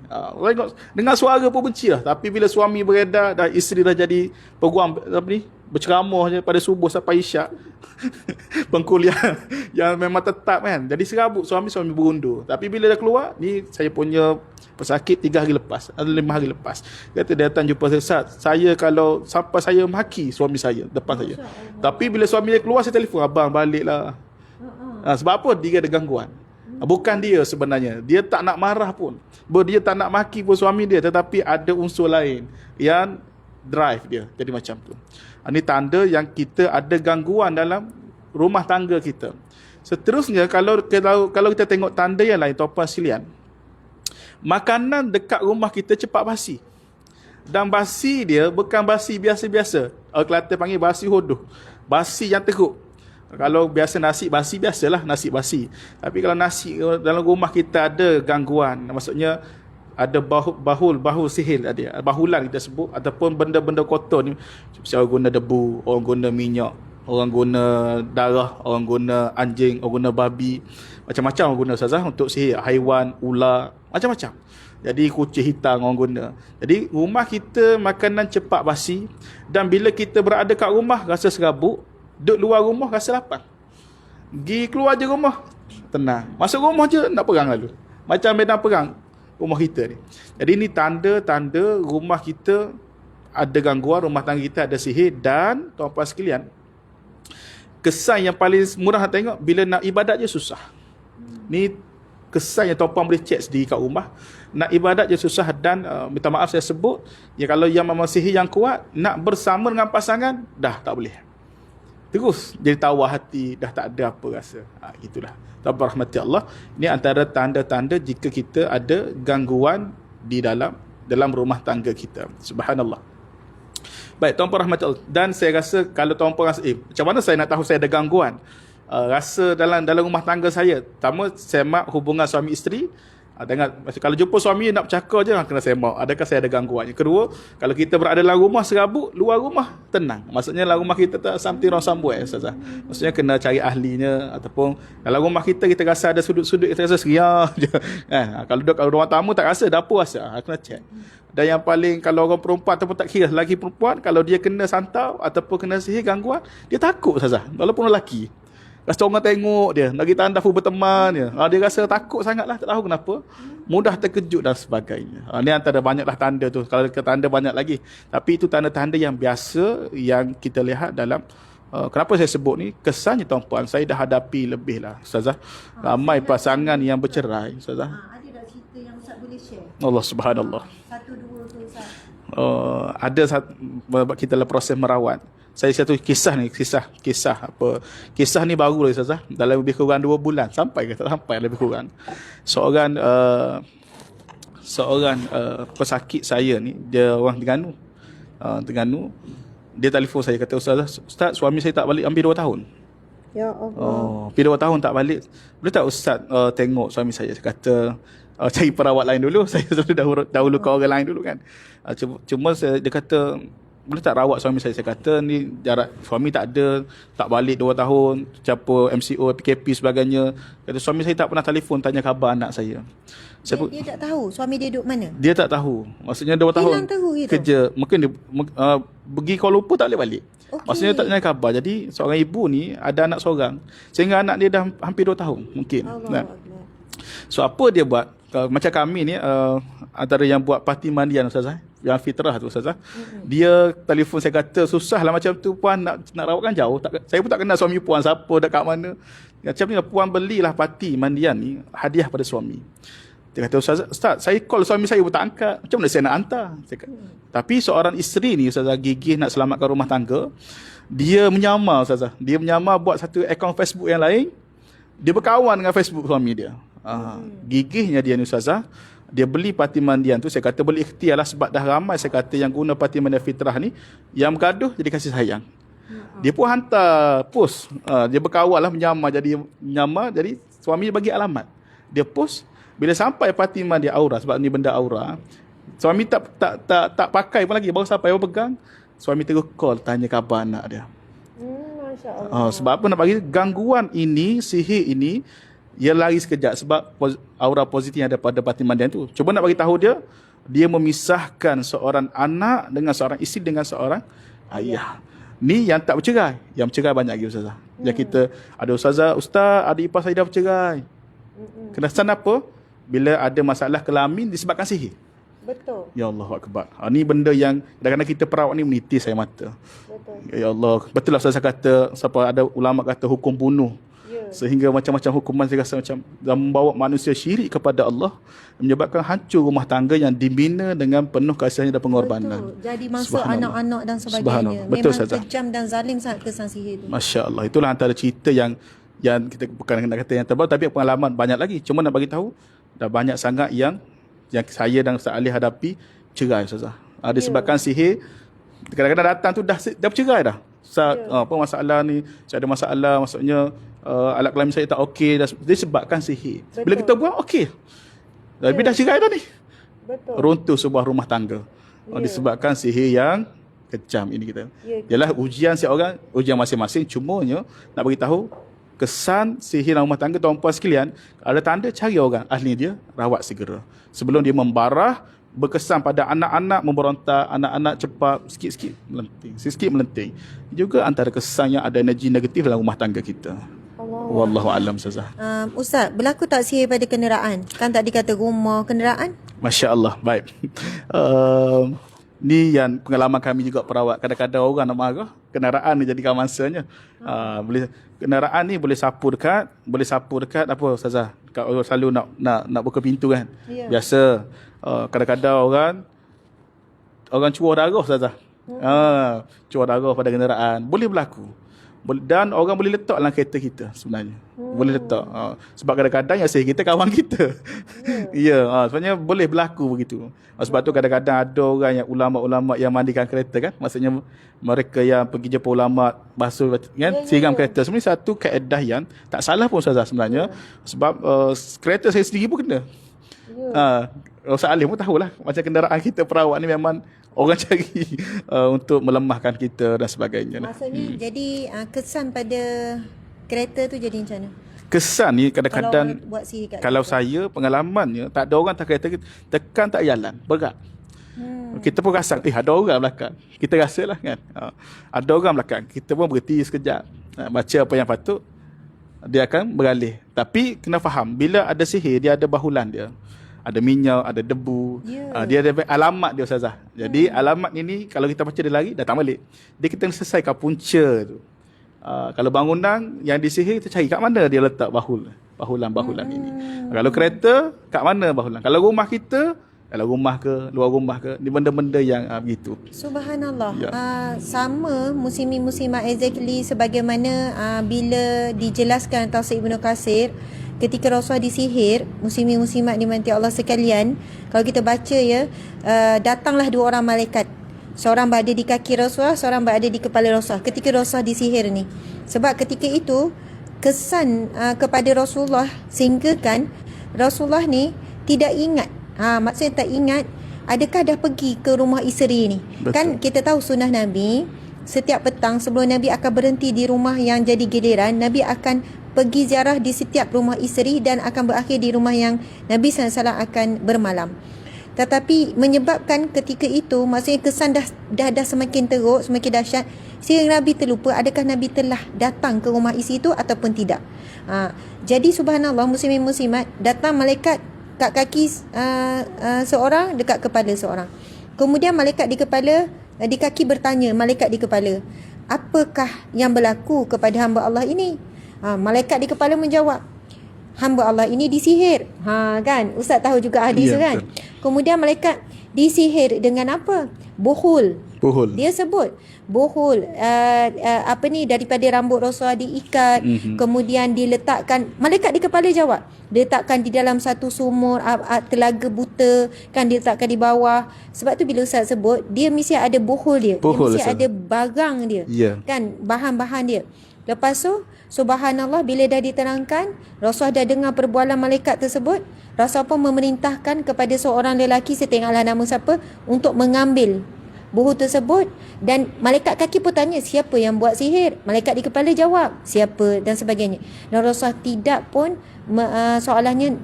Dengar suara pun benci lah. Tapi bila suami beredar, dah isteri dah jadi peguam berceramah je pada subuh sampai isyak. Pengkuliah yang memang tetap kan. Jadi serabut suami berundur. Tapi bila dah keluar, ni saya punya pesakit 3 hari lepas, atau 5 hari lepas. Kata dia datang jumpa saya, Ustaz, saya kalau sampai saya maki suami saya depan saya. Tapi bila suami dia keluar, saya telefon, abang baliklah. Sebab apa? Dia ada gangguan. Bukan dia sebenarnya, dia tak nak marah pun, dia tak nak maki pun suami dia, tetapi ada unsur lain yang drive dia jadi macam tu. Ini tanda yang kita ada gangguan dalam rumah tangga kita. Seterusnya, kalau kita tengok tanda yang lain, tuan-tuan sekalian, makanan dekat rumah kita cepat basi. Dan basi dia bukan basi biasa-biasa. Kelantan panggil basi hodoh, basi yang teruk. Kalau biasa nasi basi, biasalah nasi basi. Tapi kalau nasi dalam rumah kita ada gangguan, maksudnya ada bahul sihir, ada bahulan kita sebut, ataupun benda-benda kotor ni, orang guna debu, orang guna minyak, orang guna darah, orang guna anjing, orang guna babi, macam-macam orang guna, Ustazah, untuk sihir haiwan, ular, macam-macam. Jadi kucing hitam orang guna. Jadi rumah kita makanan cepat basi, dan bila kita berada kat rumah rasa serabut, duduk luar rumah rasa lapar, pergi keluar je rumah tenang, masuk rumah je nak perang lalu, macam medan perang rumah kita ni. Jadi ini tanda-tanda rumah kita ada gangguan, rumah tangga kita ada sihir. Dan tuan-tuan sekalian, kesan yang paling murah nak tengok, bila nak ibadat je susah. Ni kesan yang tuan-tuan boleh cek sendiri kat rumah, nak ibadat je susah. Dan minta maaf saya sebut, ya kalau yang memang sihir yang kuat, nak bersama dengan pasangan dah tak boleh, terus jadi tawar hati, dah tak ada apa rasa. Itulah, tuan-tuan rahmati Allah, ini antara tanda-tanda jika kita ada gangguan di dalam rumah tangga kita. Subhanallah. Baik, tuan-tuan rahmati Allah. Dan saya rasa kalau tuan-tuan rasa, macam mana saya nak tahu saya ada gangguan? Rasa dalam rumah tangga saya, pertama, semak hubungan suami isteri. Kalau jumpa suami nak bercakap je, kena semak, adakah saya ada gangguan. Yang kedua, kalau kita berada dalam rumah serabut, luar rumah tenang. Maksudnya dalam rumah kita tak something wrong somewhere, Ustazah. Maksudnya kena cari ahlinya. Ataupun dalam rumah kita rasa ada sudut-sudut, kita rasa seria je. Kalau duduk kat ruang tamu tak rasa, dapur rasa. Kena check. Dan yang paling, kalau orang perempuan ataupun tak kira lelaki perempuan, kalau dia kena santau ataupun kena sihir gangguan, dia takut, Ustazah, walaupun lelaki. Rasa orang tengok dia, lagi tanda fu berteman dia. Dia rasa takut sangatlah, tak tahu kenapa. Mudah terkejut dan sebagainya. Ini antara banyaklah tanda tu. Kalau tanda banyak lagi. Tapi itu tanda-tanda yang biasa yang kita lihat dalam, kenapa saya sebut ni, kesannya tuan-puan, saya dah hadapi lebih lah, Ustazah. Ramai pasangan yang bercerai, Ustazah. Ada tak cerita yang Ustaz boleh share? Allah subhanallah. 1-2 tu, Ustaz. Ada kita dalam proses merawat. Saya satu kisah ni baru lah, Ustazah, dalam lebih kurang 2 bulan, sampai ke tak sampai, lebih kurang. Seorang pesakit saya ni, dia orang Terengganu. Dia telefon saya, kata, Ustaz, suami saya tak balik hampir 2 tahun. Ya Allah. Hampir 2 tahun tak balik. Boleh tak Ustaz tengok suami saya? Saya kata, cari perawat lain dulu. Saya sudah dahulu ke orang lain dulu kan. Cuma dia kata, boleh tak rawat suami saya? Saya kata ni jarak suami tak ada, tak balik 2 tahun, campur MCO, PKP sebagainya. Kata suami saya tak pernah telefon tanya khabar anak saya. Dia tak tahu suami dia duduk mana? Dia tak tahu. Maksudnya 2 tahun Hilang tahu gitu? kerja. Mungkin dia pergi Kuala Lumpur tak boleh balik. Okey. Maksudnya tak tanya khabar. Jadi seorang ibu ni ada anak seorang. Sehingga anak dia dah hampir 2 tahun mungkin. Allah. So apa dia buat? Macam kami ni antara yang buat parti mandian Ustazah, yang fitrah tu Ustazah. Dia telefon saya kata susahlah macam tu puan nak rawatkan jauh. Saya pun tak kenal suami puan siapa dekat mana. Macam ni puan belilah parti mandian ni hadiah pada suami. Dia kata Ustaz, saya call suami saya pun tak angkat. Macam mana saya nak hantar? Tapi seorang isteri ni Ustazah gigih nak selamatkan rumah tangga. Dia menyamar Ustazah. Dia menyamar buat satu akaun Facebook yang lain. Dia berkawan dengan Facebook suami dia. Gigihnya dia ni Ustazah. Dia beli parti mandian tu. Saya kata boleh ikhtiar lah sebab dah ramai saya kata yang guna parti mandian fitrah ni. Yang bergaduh jadi kasih sayang. Dia pun hantar post. Dia berkawan lah menyamar. Jadi suami bagi alamat. Dia post. Bila sampai parti mandian aura, sebab ni benda aura, suami tak pakai pun lagi. Baru sampai baru pegang. Suami terus call tanya khabar anak dia. Masya Allah. Sebab apa nak bagi gangguan ini, sihir ini, ia lari sekejap sebab aura positif yang ada pada parti mandian tu. Cuba nak bagi tahu dia memisahkan seorang anak dengan seorang isteri dengan seorang ayah. Ni yang tak bercerai. Yang bercerai banyak lagi Ustazah. Yang kita ada Ustaz, adik ipar saya dah bercerai. Kenapa? Bila ada masalah kelamin disebabkan sihir. Betul. Ya Allah Akbar. Ni benda yang kadang-kadang kita perawat ni menitis saya mata. Betul. Ya Allah. Betul lah saya kata, siapa ada ulama kata hukum bunuh. Sehingga macam-macam hukuman saya rasa macam membawa manusia syirik kepada Allah, menyebabkan hancur rumah tangga yang dibina dengan penuh kasih dan pengorbanan. Betul. Jadi mangsa anak-anak dan sebagainya. Betul, memang Ustazah. kejam dan zalim sangat kesan sihir tu. Masya Allah. Itulah antara cerita yang kita bukan nak kata yang terbaru, tapi pengalaman banyak lagi. Cuma nak bagi tahu dah banyak sangat yang saya dan Ustaz Ali hadapi cerai Ustazah. Disebabkan sihir. Kadang-kadang datang tu dah bercerai dah. Apa masalah ni? Saya ada masalah, maksudnya alat kelamin saya tak okey, disebabkan sihir. Betul. Bila kita buat okey. Tapi dah cerai dah ni. Betul. Runtuh sebuah rumah tangga. Disebabkan sihir yang kejam ini kita. Ialah ujian setiap orang, ujian masing-masing. Cumanya nak bagi tahu kesan sihir dalam rumah tangga tuan-puan sekalian, ada tanda cari orang ahli dia, rawat segera. Sebelum dia membarah, berkesan pada anak-anak memberontak, anak-anak cepat sikit-sikit melenting, sikit-sikit melenting. Juga antara kesan yang ada energi negatif dalam rumah tangga kita. Wallahu alam Ustazah. Ustaz, berlaku tak sihir pada kenderaan? Kan tak dikata rumah, kenderaan? Masya Allah, baik. Ni yang pengalaman kami juga perawat. Kadang-kadang orang nak marah, kenderaan ni jadi kawasannya. Kenderaan ni boleh sapu dekat apa Ustazah? Orang selalu nak buka pintu kan. Biasa kadang-kadang orang cuar darah Ustazah. Cuar darah pada kenderaan boleh berlaku. Dan orang boleh letak dalam kereta kita sebenarnya. Boleh letak. Sebab kadang-kadang yang sihir kita kawan kita. Sebenarnya boleh berlaku begitu. Sebab tu kadang-kadang ada orang yang ulama-ulama yang mandikan kereta kan. Maksudnya mereka yang pergi jumpa ulama basuh kan, siram kereta. Sebenarnya satu kaedah yang tak salah pun Ustazah sebenarnya. Sebab kereta saya sendiri pun kena. Ustaz Alim pun tahulah macam kenderaan kita perawat ni memang orang cari untuk melemahkan kita dan sebagainya. Maksudnya jadi kesan pada kereta tu jadi macam mana? Kesan ni kadang-kadang kalau kereta. saya pengalamannya tak ada orang tak kereta tekan tak jalan, berat. Kita pun rasa ada orang belakang. Kita rasalah kan. Ada orang belakang. Kita pun berhenti sekejap. Baca apa yang patut, dia akan beralih. Tapi kena faham bila ada sihir dia ada bahulan dia. Ada minyak, ada debu. Dia ada alamat dia Ustazah. Jadi alamat ini kalau kita baca dia lari datang balik. Dia kita selesaikan punca tu. Kalau bangunan yang disihir kita cari kat mana dia letak bahulan ini. Kalau kereta kat mana bahulan. Kalau rumah kita, kalau rumah ke luar rumah ke, ni benda-benda yang begitu. Subhanallah. Sama muslimin-muslimat exactly sebagaimana bila dijelaskan tafsir Ibnu Katsir ketika Rasulullah disihir, muslimin-muslimat dimanti Allah sekalian, kalau kita baca datanglah 2 orang malaikat. Seorang berada di kaki Rasulullah, seorang berada di kepala Rasulullah ketika Rasulullah disihir ni. Sebab ketika itu kesan kepada Rasulullah sehingga kan Rasulullah ni tidak ingat. Maksudnya tak ingat adakah dah pergi ke rumah isteri ni. Betul. Kan kita tahu sunnah Nabi, setiap petang sebelum Nabi akan berhenti di rumah yang jadi giliran, Nabi akan pergi ziarah di setiap rumah isteri dan akan berakhir di rumah yang Nabi SAW akan bermalam. Tetapi menyebabkan ketika itu, maksudnya kesan dah semakin teruk, semakin dahsyat, sehingga Nabi terlupa adakah Nabi telah datang ke rumah isteri itu ataupun tidak. Jadi subhanallah, muslimin muslimat, datang malaikat kat kaki seorang, dekat kepala seorang. Kemudian malaikat di kepala, di kaki bertanya malaikat di kepala, apakah yang berlaku kepada hamba Allah ini? Malaikat di kepala menjawab, hamba Allah ini disihir. Kan Ustaz tahu juga hadis kan. Kemudian malaikat disihir dengan apa? Bohol. Dia sebut bohol, daripada rambut Rasulullah diikat, kemudian diletakkan, malaikat di kepala jawab, diletakkan di dalam satu sumur, telaga buta, kan diletakkan di bawah. Sebab tu bila Ustaz sebut, dia mesti ada bohol dia mesti ada barang dia, kan, bahan-bahan dia. Lepas tu subhanallah, bila dah diterangkan, Rasulullah dah dengar perbualan malaikat tersebut, Rasulullah pun memerintahkan kepada seorang lelaki, saya tengoklah nama siapa, untuk mengambil buku tersebut. Dan malaikat kaki pun tanya, siapa yang buat sihir? Malaikat di kepala jawab, siapa, dan sebagainya. Dan Rasulullah tidak pun soalannya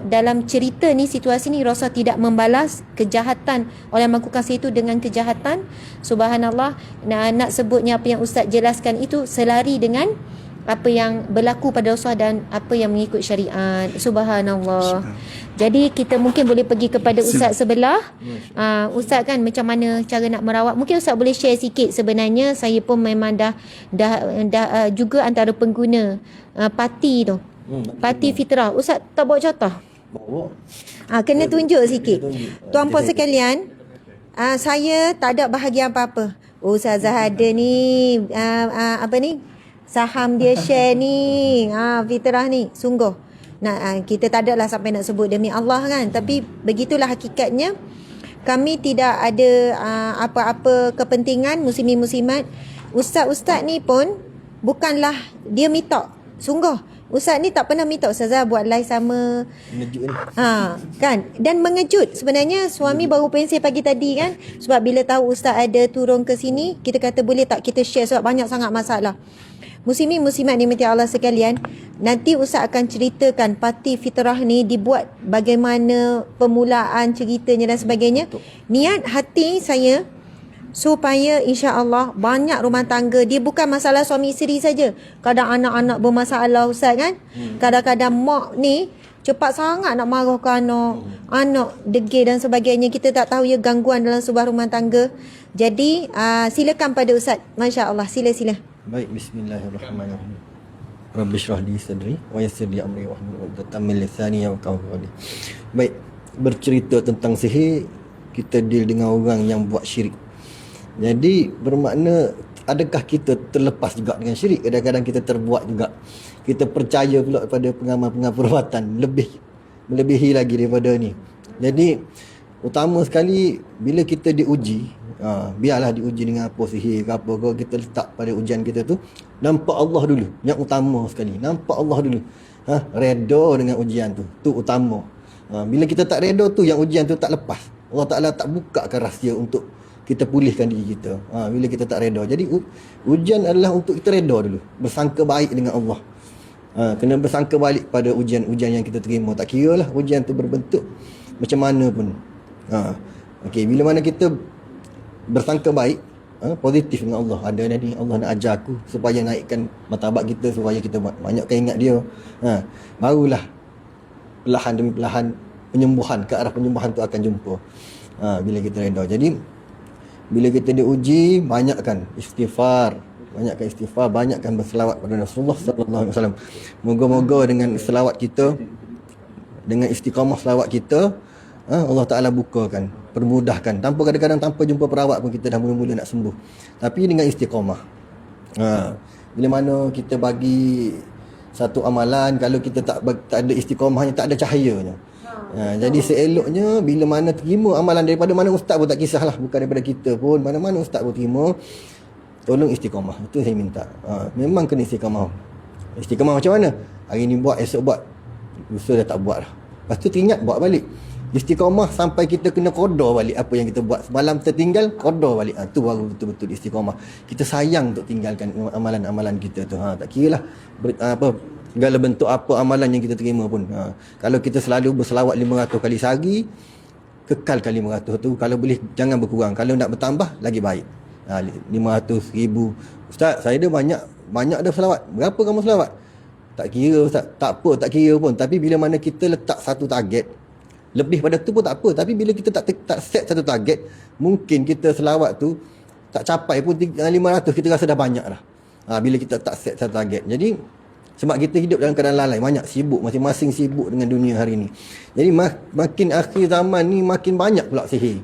dalam cerita ni, situasi ni, Rasulullah tidak membalas kejahatan orang yang melakukan sihir itu dengan kejahatan. Subhanallah, nak sebutnya apa yang Ustaz jelaskan itu selari dengan apa yang berlaku pada Rasulullah dan apa yang mengikut syariat. Subhanallah. Jadi kita mungkin boleh pergi kepada Ustaz sebelah. Ustaz kan macam mana cara nak merawat? Mungkin Ustaz boleh share sikit. Sebenarnya saya pun memang dah juga antara pengguna parti tu. Parti fitrah. Ustaz tak bawa contoh? Bawa. Kena tunjuk sikit. Tuan-puan sekalian, saya tak ada bahagian apa-apa. Ustazah ada ni saham dia share ni, fitrah ni, sungguh kita tak ada lah sampai nak sebut demi Allah kan, tapi begitulah hakikatnya. Kami tidak ada apa-apa kepentingan, muslimin muslimat. Ustaz-ustaz ni pun bukanlah dia minta, sungguh Ustaz ni tak pernah minta Ustazah buat live sama. Mengejut ni. Kan? Dan mengejut. Sebenarnya suami baru pensel pagi tadi kan. Sebab bila tahu Ustaz ada turun ke sini, kita kata boleh tak kita share sebab banyak sangat masalah. Muslimin muslimat dimati Allah sekalian, nanti Ustaz akan ceritakan parti fitrah ni dibuat bagaimana permulaan ceritanya dan sebagainya. Niat hati saya supaya insya-Allah banyak rumah tangga, dia bukan masalah suami isteri saja. Kadang anak-anak bermasalah Ustaz kan. Kadang-kadang mak ni cepat sangat nak marah ke anak degil dan sebagainya. Kita tak tahu ya gangguan dalam sebuah rumah tangga. Jadi silakan pada Ustaz. Masya-Allah, sila. Baik, bismillahirrahmanirrahim. Rabbi shrah li sadri wa yassir li amri wahlul 'uqdatam min lisani yafqahu qawli. Baik, bercerita tentang sihir, kita deal dengan orang yang buat syirik. Jadi bermakna adakah kita terlepas juga dengan syirik? Kadang-kadang kita terbuat juga. Kita percaya pula pada pengamal-pengamal perubatan melebihi lagi daripada ni. Jadi utama sekali bila kita diuji, biarlah diuji dengan apa sihir ke apa ke, kita letak pada ujian kita tu nampak Allah dulu. Yang utama sekali, nampak Allah dulu. Reda dengan ujian tu utama. Bila kita tak reda tu, yang ujian tu tak lepas. Allah Ta'ala tak bukakan rahsia untuk kita pulihkan diri kita. Bila kita tak reda. Jadi ujian adalah untuk kita reda dulu, bersangka baik dengan Allah. Kena bersangka balik pada ujian-ujian yang kita terima. Tak kira lah ujian tu berbentuk macam mana pun. Okey, bila mana kita bersangka baik, positif dengan Allah, ada ni Allah nak ajar aku supaya naikkan martabat kita, supaya kita banyakkan ingat dia, barulah perlahan demi perlahan penyembuhan, ke arah penyembuhan tu akan jumpa bila kita reda. Jadi bila kita diuji, banyakkan istighfar, banyakkan berselawat pada Rasulullah sallallahu alaihi wasallam. Moga-moga dengan selawat kita, dengan istiqamah selawat kita, Allah Ta'ala bukakan, permudahkan. Kadang-kadang tanpa jumpa perawat pun kita dah mula-mula nak sembuh. Tapi dengan istiqamah. Bila mana kita bagi satu amalan, kalau kita tak ada istiqamahnya, tak ada cahayanya. Jadi seeloknya bila mana terima amalan daripada mana ustaz pun tak kisahlah, bukan daripada kita pun, mana-mana ustaz pun terima, tolong istiqamah. Itu saya minta. Memang kena istiqamah. Istiqamah macam mana? Hari ni buat, esok buat, lusa dah tak buat lah. Lepas tu teringat buat balik. Istiqamah sampai kita kena qada balik apa yang kita buat semalam tertinggal, qada balik. Tu baru betul-betul istiqamah. Kita sayang untuk tinggalkan amalan-amalan kita tu. Tak kiralah segala bentuk apa amalan yang kita terima pun. Kalau kita selalu berselawat 500 kali sehari, kekalkan 500 tu. Kalau boleh jangan berkurang. Kalau nak bertambah lagi baik. 500, 1000. Ustaz, saya ada banyak dah selawat. Berapa kamu selawat? Tak kira Ustaz. Tak apa, tak kira pun. Tapi bila mana kita letak satu target, lebih pada tu pun tak apa. Tapi bila kita tak set satu target, mungkin kita selawat tu tak capai pun 500, kita rasa dah banyak dah. Bila kita tak set satu target. Jadi sebab kita hidup dalam keadaan lalai, banyak sibuk, masing-masing sibuk dengan dunia hari ni. Jadi makin akhir zaman ni makin banyak pula sihir.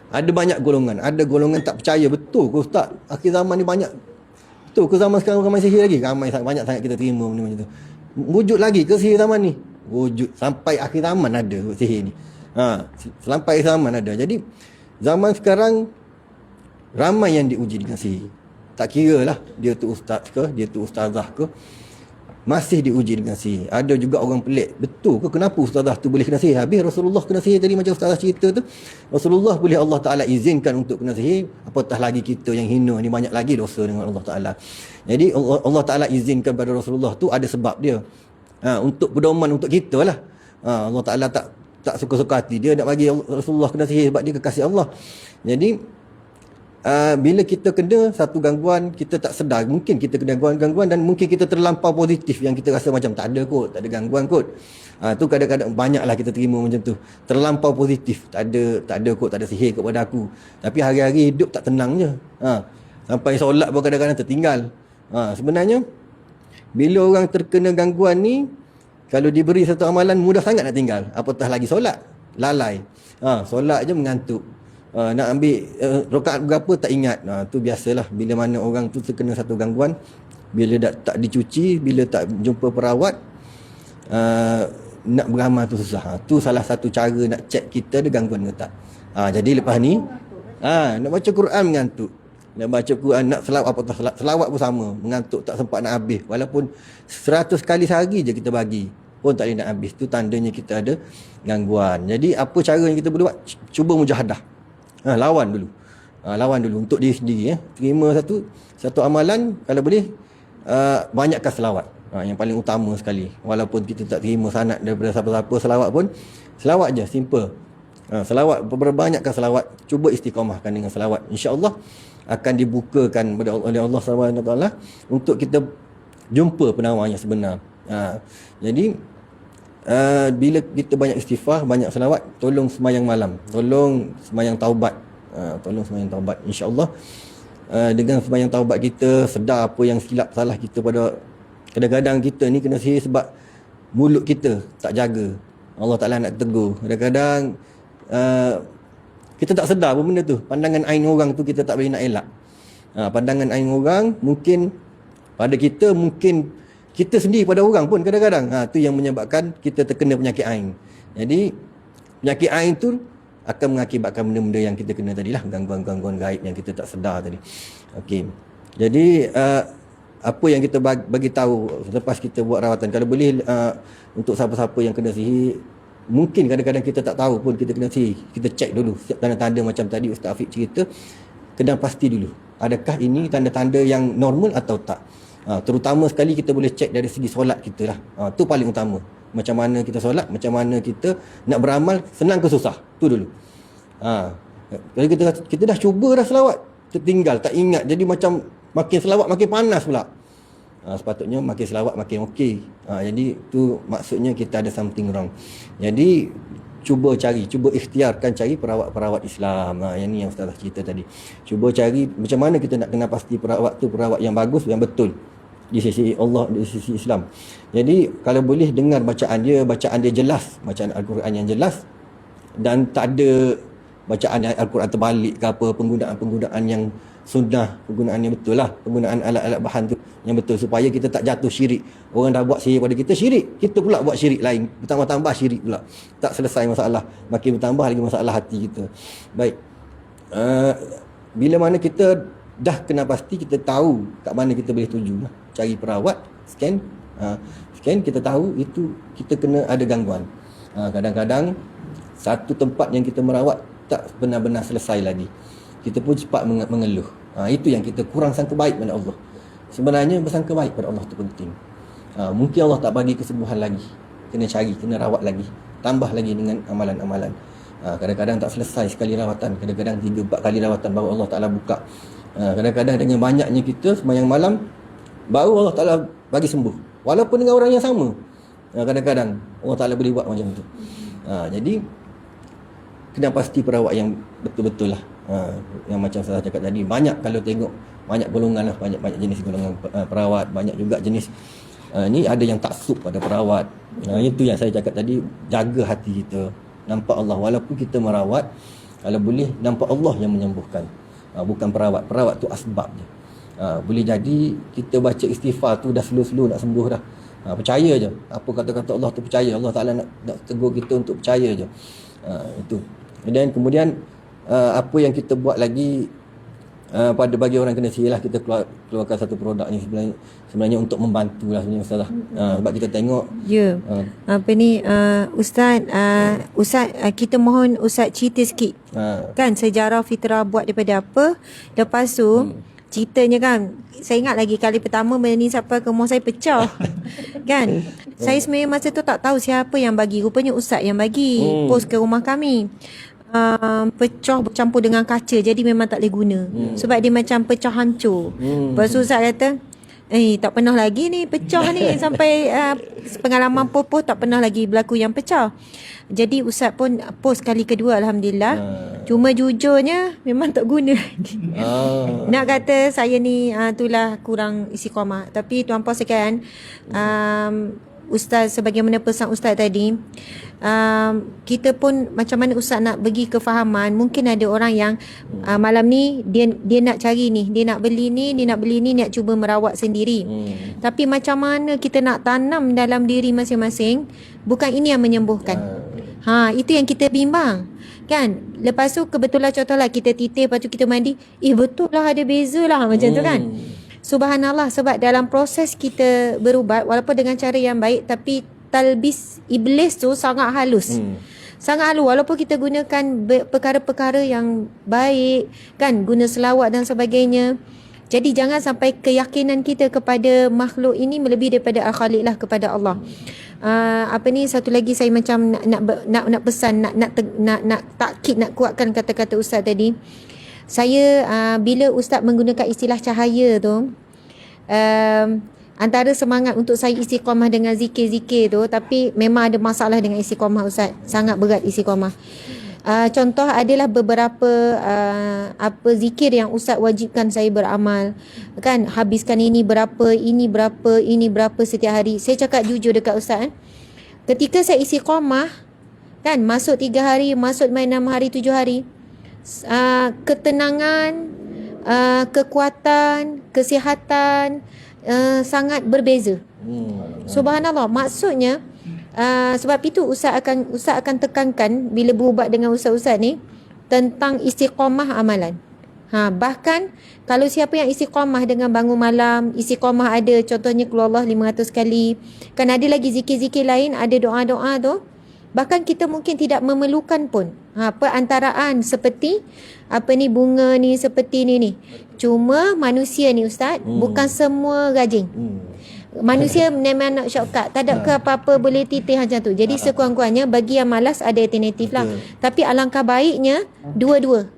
Ada banyak golongan. Ada golongan tak percaya. Betul ke Ustaz? Akhir zaman ni banyak. Betul ke zaman sekarang ramai sihir lagi? Ramai banyak sangat kita terima benda macam tu. Wujud lagi ke sihir zaman ni? Wujud. Sampai akhir zaman ada sihir ni. Sampai akhir zaman ada. Jadi zaman sekarang ramai yang diuji dengan sihir. Tak kira lah dia tu ustaz ke, dia tu ustazah ke, masih diuji dengan sihir. Ada juga orang pelik. Betul ke kenapa ustazah tu boleh kena sihir? Habis Rasulullah kena sihir tadi macam ustazah cerita tu. Rasulullah boleh Allah Ta'ala izinkan untuk kena sihir. Apatah lagi kita yang hina ni, banyak lagi dosa dengan Allah Ta'ala. Jadi Allah Ta'ala izinkan pada Rasulullah tu ada sebab dia. Untuk pedoman untuk kita lah. Allah Ta'ala tak suka-suka hati dia nak bagi Rasulullah kena sihir sebab dia kekasih Allah. Jadi bila kita kena satu gangguan, kita tak sedar, mungkin kita kena gangguan dan mungkin kita terlampau positif yang kita rasa macam tak ada kot, tak ada gangguan kot. Tu kadang-kadang banyaklah kita terima macam tu. Terlampau positif, tak ada kot, tak ada sihir kot pada aku. Tapi hari-hari hidup tak tenang je. Sampai solat pun kadang-kadang tertinggal. Sebenarnya bila orang terkena gangguan ni, kalau diberi satu amalan mudah sangat nak tinggal. Apatah lagi solat, lalai. Solat je mengantuk. Nak ambil rakaat berapa tak ingat. Tu biasalah bila mana orang tu terkena satu gangguan, bila tak dicuci, bila tak jumpa perawat, nak beramal tu susah. Tu salah satu cara nak check kita ada gangguan ke tak. Jadi lepas ni nak baca Quran mengantuk, nak baca Quran, nak selawat apa tak selawat pun sama, mengantuk, tak sempat nak habis. Walaupun 100 kali sehari je kita bagi pun tak boleh nak habis. Tu tandanya kita ada gangguan. Jadi apa cara yang kita boleh buat? Cuba mujahadah. Lawan dulu untuk diri sendiri. Terima satu amalan, kalau boleh banyakkan selawat. Yang paling utama sekali. Walaupun kita tak terima sanad daripada siapa-siapa selawat pun, selawat je, simple. Selawat, berbanyakkan selawat. Cuba istiqamahkan dengan selawat. InsyaAllah akan dibukakan oleh Allah SWT untuk kita jumpa penawar yang sebenar. Jadi bila kita banyak istighfar, banyak selawat, tolong semayang malam, tolong semayang taubat, InsyaAllah dengan semayang taubat kita sedar apa yang silap salah kita pada. Kadang-kadang kita ni kena sihir sebab mulut kita tak jaga. Allah Ta'ala nak tegur. Kadang-kadang kita tak sedar pun benda tu. Pandangan ain orang tu kita tak boleh nak elak. Pandangan ain orang mungkin pada kita, mungkin kita sendiri pada orang pun kadang-kadang. Tu yang menyebabkan kita terkena penyakit ain. Jadi penyakit ain tu akan mengakibatkan benda-benda yang kita kena tadilah, gangguan-gangguan gaib yang kita tak sedar tadi. Okey. Jadi apa yang kita bagi tahu selepas kita buat rawatan, kalau boleh untuk siapa-siapa yang kena sihir, mungkin kadang-kadang kita tak tahu pun kita kena sihir, kita cek dulu tanda-tanda macam tadi Ustaz Afiq cerita, kena pasti dulu adakah ini tanda-tanda yang normal atau tak. Terutama sekali kita boleh cek dari segi solat kita lah. Tu paling utama. Macam mana kita solat, macam mana kita nak beramal, senang ke susah. Tu dulu. Kalau kita dah cuba dah selawat, tertinggal, tak ingat, jadi macam makin selawat makin panas pula. Sepatutnya makin selawat makin okey. Jadi tu maksudnya kita ada something wrong. Jadi cuba ikhtiarkan cari perawat-perawat Islam. Yang ni yang Ustaz cerita tadi. Cuba cari macam mana kita nak kena pasti perawat tu perawat yang bagus, yang betul di sisi Allah, di sisi Islam. Jadi kalau boleh dengar bacaan dia jelas, bacaan Al-Quran yang jelas, dan tak ada bacaan Al-Quran terbalik ke apa, penggunaan yang sunnah, penggunaan yang betul lah, penggunaan alat-alat bahan tu yang betul, supaya kita tak jatuh syirik. Orang dah buat sihir pada kita, syirik, kita pula buat syirik lain, bertambah-tambah syirik pula, tak selesai masalah, makin bertambah lagi masalah hati kita. Baik, bila mana kita dah kena pasti, kita tahu kat mana kita boleh tuju, cari perawat, scan kita tahu itu kita kena ada gangguan. Kadang-kadang Satu tempat yang kita merawat tak benar-benar selesai lagi, kita pun cepat mengeluh. Itu yang kita kurang sangka baik pada Allah. Sebenarnya bersangka baik pada Allah tu penting. Mungkin Allah tak bagi kesembuhan lagi, kena cari, kena rawat lagi, tambah lagi dengan amalan-amalan. Kadang-kadang tak selesai sekali rawatan, kadang-kadang 3-4 kali rawatan baru Allah Ta'ala buka. Kadang-kadang dengan banyaknya kita sembahyang malam, baru Allah Ta'ala bagi sembuh, walaupun dengan orang yang sama. Kadang-kadang Allah Ta'ala boleh buat macam tu. Jadi kena pasti perawat yang betul-betul lah. Yang macam saya cakap tadi, banyak kalau tengok, banyak golongan lah, banyak jenis golongan perawat, banyak juga jenis ni ada yang taksub pada perawat. Itu yang saya cakap tadi, jaga hati kita, nampak Allah. Walaupun kita merawat, kalau boleh nampak Allah yang menyembuhkan, bukan perawat tu asbab je. Boleh jadi kita baca istighfar tu dah slow-slow nak sembuh dah. Percaya je apa kata-kata Allah tu, percaya. Allah Ta'ala nak tegur kita untuk percaya je. Itu. Dan kemudian apa yang kita buat lagi pada bagi orang kena sihir lah, kita keluarkan satu produk ni sebenarnya untuk membantu lah sebenarnya Ustaz lah. Sebab kita tengok Ustaz, kita mohon Ustaz cerita sikit kan sejarah Fitrah buat daripada apa. Lepas tu ceritanya kan, saya ingat lagi kali pertama benda ni sampai ke rumah saya pecah. Kan, saya sebenarnya masa tu tak tahu siapa yang bagi, rupanya Ustaz yang bagi, post ke rumah kami. Pecah bercampur dengan kaca, jadi memang tak boleh guna. Sebab dia macam pecah hancur. Lepas tu Ustaz kata, tak pernah lagi ni pecah ni. Sampai pengalaman popoh tak pernah lagi berlaku yang pecah. Jadi Ustaz pun post kali kedua, Alhamdulillah. Cuma jujurnya memang tak guna lagi. Nak kata saya ni itulah kurang istiqamah. Tapi tuan-puan sekalian, Ustaz, sebagaimana pesan Ustaz tadi, kita pun macam mana Ustaz nak bagi kefahaman. Mungkin ada orang yang malam ni dia nak cari ni, dia nak beli ni, nak cuba merawat sendiri. Tapi macam mana kita nak tanam dalam diri masing-masing, bukan ini yang menyembuhkan. Itu yang kita bimbang kan. Lepas tu kebetulan contohlah kita titir, lepas tu kita mandi, betul lah ada beza lah macam tu kan. Subhanallah, sebab dalam proses kita berubat, walaupun dengan cara yang baik, tapi talbis iblis tu sangat halus. Sangat halus. Walaupun kita gunakan perkara-perkara yang baik kan, guna selawat dan sebagainya. Jadi jangan sampai keyakinan kita kepada makhluk ini melebihi daripada al-Khaliq lah, kepada Allah. Satu lagi saya macam nak pesan, nak takkid, nak kuatkan kata-kata Ustaz tadi. Saya bila Ustaz menggunakan istilah cahaya tu, antara semangat untuk saya istiqamah dengan zikir-zikir tu, tapi memang ada masalah dengan istiqamah Ustaz. Sangat berat istiqamah. Contoh adalah beberapa zikir yang Ustaz wajibkan saya beramal. Kan, habiskan ini berapa setiap hari. Saya cakap jujur dekat Ustaz, ketika saya istiqamah kan, masuk 3 hari, masuk main 6 hari, 7 hari, ketenangan, kekuatan, kesihatan sangat berbeza. Subhanallah. Maksudnya sebab itu Ustaz akan tekankan bila berubat dengan ustaz-ustaz ni tentang istiqamah amalan. Bahkan kalau siapa yang istiqamah dengan bangun malam, istiqamah ada contohnya keluar Allah 500 kali, kan ada lagi zikir-zikir lain, ada doa-doa tu. Bahkan kita mungkin tidak memerlukan pun perantaraan seperti bunga ni, seperti ni. Cuma manusia ni Ustaz, bukan semua rajin. Manusia memang nak shortcut, tak ada ke apa-apa boleh titih macam tu. Jadi sekurang-kurangnya bagi yang malas ada alternatif lah. Tapi alangkah baiknya dua-dua.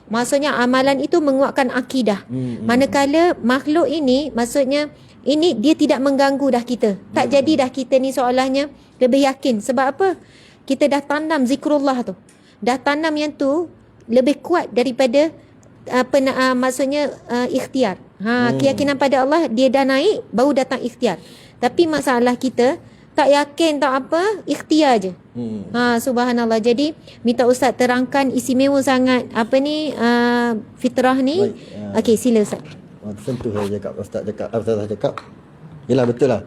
Maksudnya amalan itu menguatkan akidah. Manakala makhluk ini, maksudnya ini dia tidak mengganggu dah kita. Tak jadi dah kita ni seolahnya lebih yakin. Sebab apa? Kita dah tanam zikrullah tu. Dah tanam yang tu lebih kuat daripada maksudnya ikhtiar. Keyakinan pada Allah dia dah naik, baru datang ikhtiar. Tapi masalah kita tak yakin, tak apa, ikhtiar je. Subhanallah. Jadi minta Ustaz terangkan, istimewa sangat fitrah ni. Okey, sila Ustaz. Sentuh saya cakap, Ustaz cakap. Yelah, betul lah.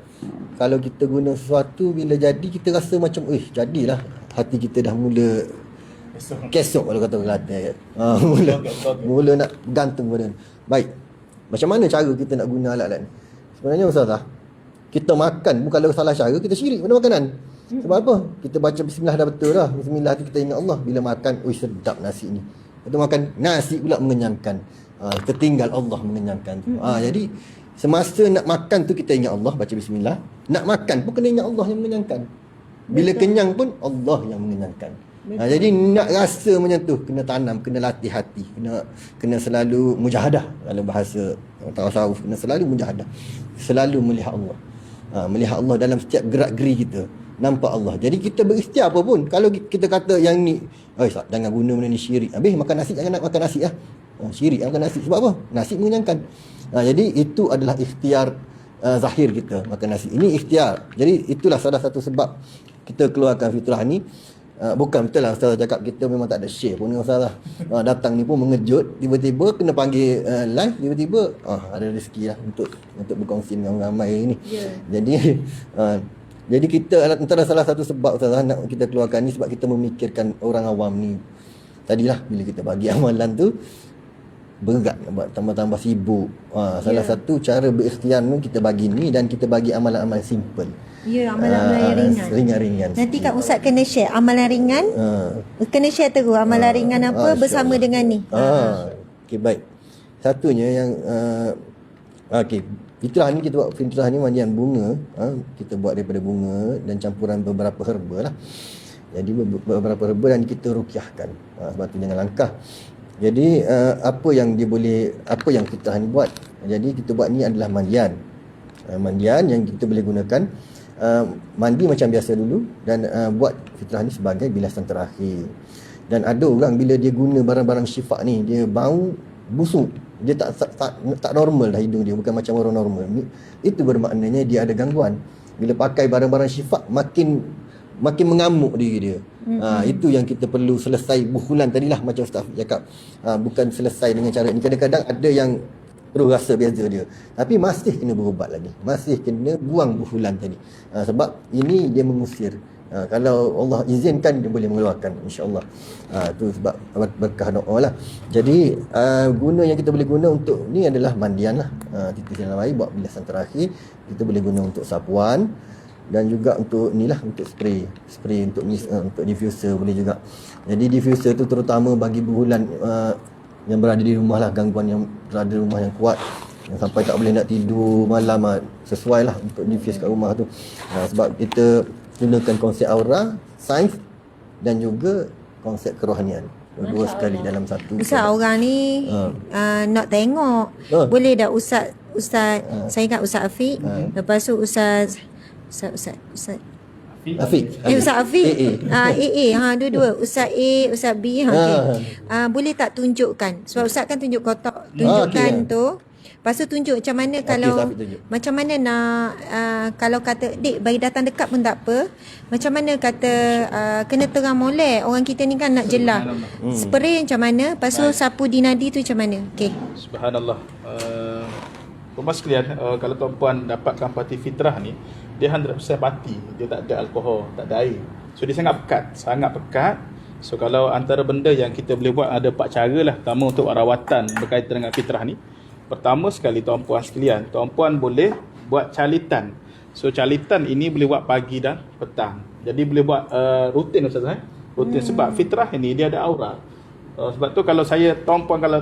Kalau kita guna sesuatu, bila jadi kita rasa macam jadilah. Hati kita dah mula kesok kalau kata Kelantan. Mula nak gantung badan. Baik. Macam mana cara kita nak guna alat-alat ni? Sebenarnya Ustaz, kita makan bukan kalau salah cara, kita syirik pada makanan. Sebab apa? Kita baca bismillah dah betul dah. Bismillah tu kita ingat Allah. Bila makan, oi sedap nasi ni. Kita makan nasi pula mengenyangkan. Tertinggal Allah mengenyangkan tu. Jadi semasa nak makan tu kita ingat Allah, baca bismillah. Nak makan pun kena ingat Allah yang mengenyangkan. Bila kenyang pun Allah yang mengenyangkan. Jadi nak rasa macam tu kena tanam, kena latih hati, kena selalu mujahadah. Kalau bahasa tasawuf, kena selalu mujahadah. Selalu melihat Allah. Melihat Allah dalam setiap gerak-geri kita. Nampak Allah. Jadi kita berikhtiar apa pun. Kalau kita kata yang ni, jangan guna benda ni syirik. Habis makan nasi, jangan nak makan nasi lah. Syirik makan nasi. Sebab apa? Nasi mengenyangkan. Jadi itu adalah ikhtiar zahir kita makan nasi. Ini ikhtiar. Jadi itulah salah satu sebab kita keluarkan fitrah ni. Bukan betul lah Ustaz cakap kita memang tak ada share pun dengan Ustaz lah. Datang ni pun mengejut. Tiba-tiba kena panggil live. Tiba-tiba ada rezeki lah untuk berkongsi dengan orang ramai ni. Jadi kita antara salah satu sebab Ustaz nak kita keluarkan ni sebab kita memikirkan orang awam ni. Tadilah bila kita bagi amalan tu berat nak buat, tambah-tambah sibuk. Salah satu cara berikhtiar ni kita bagi ni dan kita bagi amalan-amalan simple. Ya, amalan-amalan yang ringan. Ringan-ringan. Nanti Kak Ustaz kena share amalan ringan. Kena share terus amalan ringan apa bersama dengan ni. Okey, baik. Satunya yang fitrah ni kita buat fitrah ni mandian bunga. Kita buat daripada bunga dan campuran beberapa herba lah. Jadi beberapa herba dan kita ruqyahkan. Sebab tu jangan langkah. Jadi apa yang fitrah ni buat. Jadi kita buat ni adalah mandian. Mandian yang kita boleh gunakan mandi macam biasa dulu dan buat fitrah ni sebagai bilasan terakhir. Dan ada orang bila dia guna barang-barang syifa ni, dia bau busuk. Dia tak normal dah hidung dia, bukan macam orang normal. Itu bermaknanya dia ada gangguan. Bila pakai barang-barang syifa makin mengamuk diri dia. Itu yang kita perlu selesai buhulan tadilah macam Ustaz cakap. Bukan selesai dengan cara ni. Kadang-kadang ada yang terus rasa beza dia, tapi masih kena berubat lagi, masih kena buang buhulan tadi. Sebab ini dia mengusir. Kalau Allah izinkan dia boleh mengeluarkan, insya-Allah. Tu sebab berkah doa lah. Jadi guna yang kita boleh guna untuk ni adalah mandian lah. Titis dalam air buat bilasan terakhir. Kita boleh guna untuk sapuan dan juga untuk ni lah, untuk spray untuk diffuser boleh juga. Jadi diffuser tu terutama bagi buhulan yang berada di rumah lah, gangguan yang berada di rumah yang kuat, yang sampai tak boleh nak tidur malam, sesuai lah untuk diffuse kat rumah tu. Sebab kita gunakan konsep aura, sains dan juga konsep kerohanian. Dua sekali dalam satu. Ustaz, orang ni nak tengok. Boleh dah Ustaz saya ingat Ustaz Afiq. Lepas tu Ustaz Afiq. Ustaz Afiq. AA. Dua-dua. Ustaz A, Ustaz B. Boleh tak tunjukkan? Sebab Ustaz kan tunjuk kotak. Tunjukkan tu. Lepas tu tunjuk macam mana kalau macam mana nak kalau kata dik bagi datang dekat pun tak apa. Macam mana kata kena terang molek. Orang kita ni kan nak jelah. Spray macam mana? Lepas tu sapu di nadi tu macam mana? Okey. Subhanallah. Puan sekalian, kalau tuan-puan dapatkan parti fitrah ni, dia 100% pati. Dia tak ada alkohol, tak ada air. So dia sangat pekat. So kalau antara benda yang kita boleh buat, ada 4 cara lah. Pertama untuk rawatan berkaitan dengan fitrah ni. Pertama sekali tuan-puan sekalian, tuan-puan boleh buat calitan. So calitan ini boleh buat pagi dan petang. Jadi boleh buat rutin Ustaz. Rutin sebab fitrah ini dia ada aura. Sebab tu kalau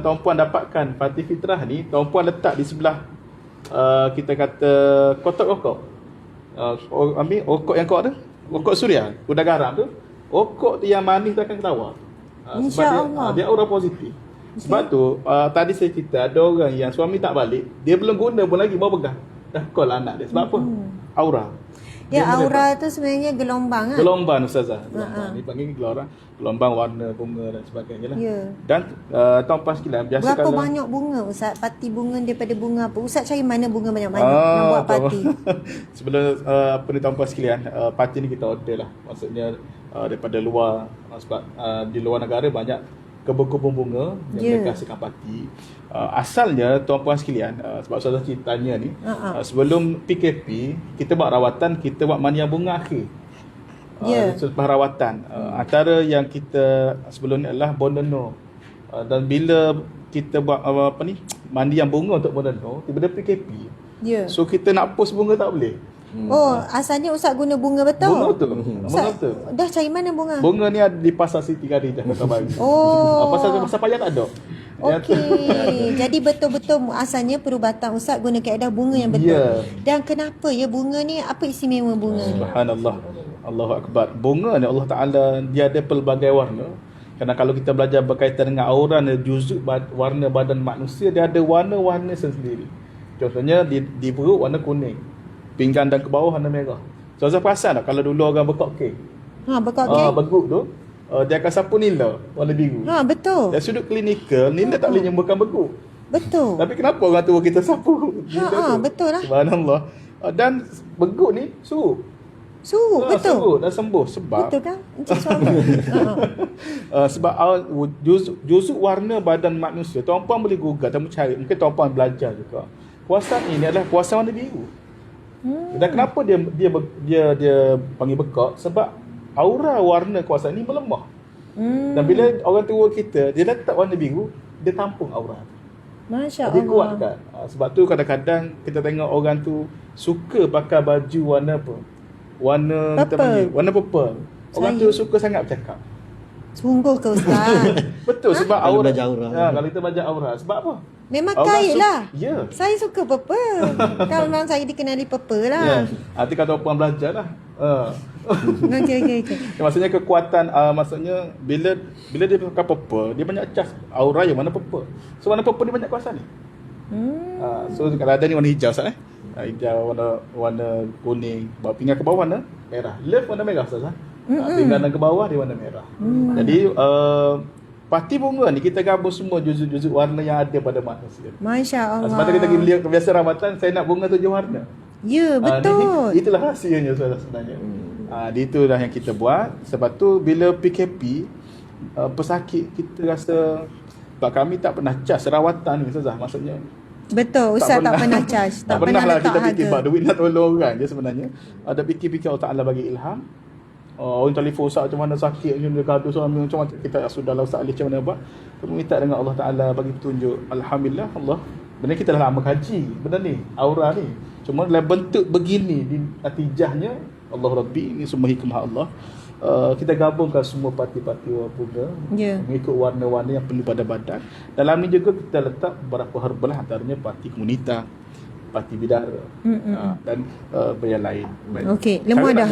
tuan-puan dapatkan parti fitrah ni, tuan-puan letak di sebelah kita kata kotak rokok. Ambil rokok yang kuat tu, rokok suria, kuda garam tu, rokok tu yang manis tu akan ketawa. Sebab dia aura positif. Sebab tu tadi saya cerita ada orang yang suami tak balik, dia belum guna pun lagi baru pegang. Dah call anak dia. Sebab apa? Aura. Dia aura tu sebenarnya gelombang kan? Gelombang Ustazah. Ni panggil gelombang warna bunga dan sebagainya lah. Dan tuan-puan sekalian, biasa berapa kalau banyak bunga Ustaz? Parti bunga daripada bunga apa? Ustaz cari mana bunga banyak-banyak nak buat parti? Sebelum tuan-puan sekalian, parti ni kita order lah. Maksudnya daripada luar, sebab di luar negara banyak kebun-kebun bunga yang mereka hasilkan parti. Asalnya tuan-puan sekalian, sebab saya tanya ni, sebelum PKP kita buat rawatan, kita buat mandian bunga akhir. Selepas rawatan, antara yang kita sebelum ni adalah Bondono. Dan bila kita buat mandian bunga untuk Bondono, tiba-tiba PKP. So kita nak post bunga tak boleh. Oh, asalnya Ustaz guna bunga betul? Bunga betul. Bunga Ustaz, betul. dah cari mana bunga? Bunga ni ada di pasar Siti Khadijah Kota Baru. Oh. Pasar payah tak ada. Okey. Jadi betul-betul asalnya perubatan Ustaz guna kaedah bunga yang betul. Ya. Dan kenapa ya bunga ni, apa istimewa bunga ni? Subhanallah. Allahu Akbar. Bunga ni Allah Ta'ala dia ada pelbagai warna. Kerana kalau kita belajar berkaitan dengan aura dan juzuk warna badan manusia, dia ada warna-warna sendiri. Contohnya di perut warna kuning, pinggang dan ke bawah warna merah. So saya perasan tak kalau dulu orang bekok kek, Bekak okey? beguk tu, dia akan sapu nila warna biru. Betul. Dari sudut klinikal, nila tak boleh menyembuhkan beguk. Betul. Tapi kenapa orang tua kita sapu nila tu? Betul lah. Subhanallah. Dan beguk ni suruh. Betul. Suruh dan sembuh sebab Betul kan? Encik suara. sebab juzuk warna badan manusia, tuan-puan boleh google dan mencari, mungkin tuan-puan belajar juga. Puasan ini adalah puasan warna biru. Dan kenapa dia panggil bekak? Sebab aura warna kuasaan ini melemah. Dan bila orang tua kita dia letak warna biru, dia tampung aura. Masya Dia Allah. kuatkan. Sebab tu kadang-kadang kita tengok orang tu suka pakai baju warna apa? Warna kita Purple. panggil warna purple. Orang tu suka sangat bercakap. Sungguh ke Ustaz? Betul sebab Kalau aura. belajar aura. Kalau kita belajar aura, sebab apa? Memang Orang kait lah. Ya. Saya suka purple. Kalau memang saya dikenali purple lah. Nanti kata puan belajar lah. Okey. Maksudnya kekuatan, maksudnya bila dia pakai purple, dia banyak cas aura yang mana purple. So warna purple ni banyak kuasa ni. So kalau ada ni warna hijau sah hijau, warna kuning, pinggang ke bawah warna merah. Love warna merah sah. Pinggang ke bawah dia warna merah. Jadi parti bunga ni kita gabung semua juzuk-juzuk warna yang ada pada manusia. Masya Allah. Sebab tu kita pergi beli kebiasaan Ramadan, saya nak bunga 7 warna. Ya, betul. Itulah rahsianya sebenarnya. Itulah yang kita buat. Sebab tu bila PKP, pesakit kita rasa, sebab kami tak pernah cas rawatan ni Ustazah. Maksudnya Betul, Ustaz tak pernah charge. Tak pernah lah letak kita fikir harga. sebab duit nak tolong orang je sebenarnya. Ada fikir-fikir Allah Ta'ala bagi ilham. Orang telefon Ustaz macam mana sakit, macam mana gaduh suami, macam mana kita sudahlah Ustaz Ali macam mana buat. Kita minta dengan Allah Ta'ala bagi petunjuk. Alhamdulillah Allah. Benda kita dah lama kaji benda ni, aura ni. Cuma dalam bentuk begini di natijahnya Allah Rabbi, ini semua hikmah Allah. Kita gabungkan semua parti-parti bunga mengikut warna-warna yang perlu pada badan. Dalam ni juga kita letak beberapa herbalah, antaranya parti komunita, parti bidara dan yang lain. Okey, lemah dah.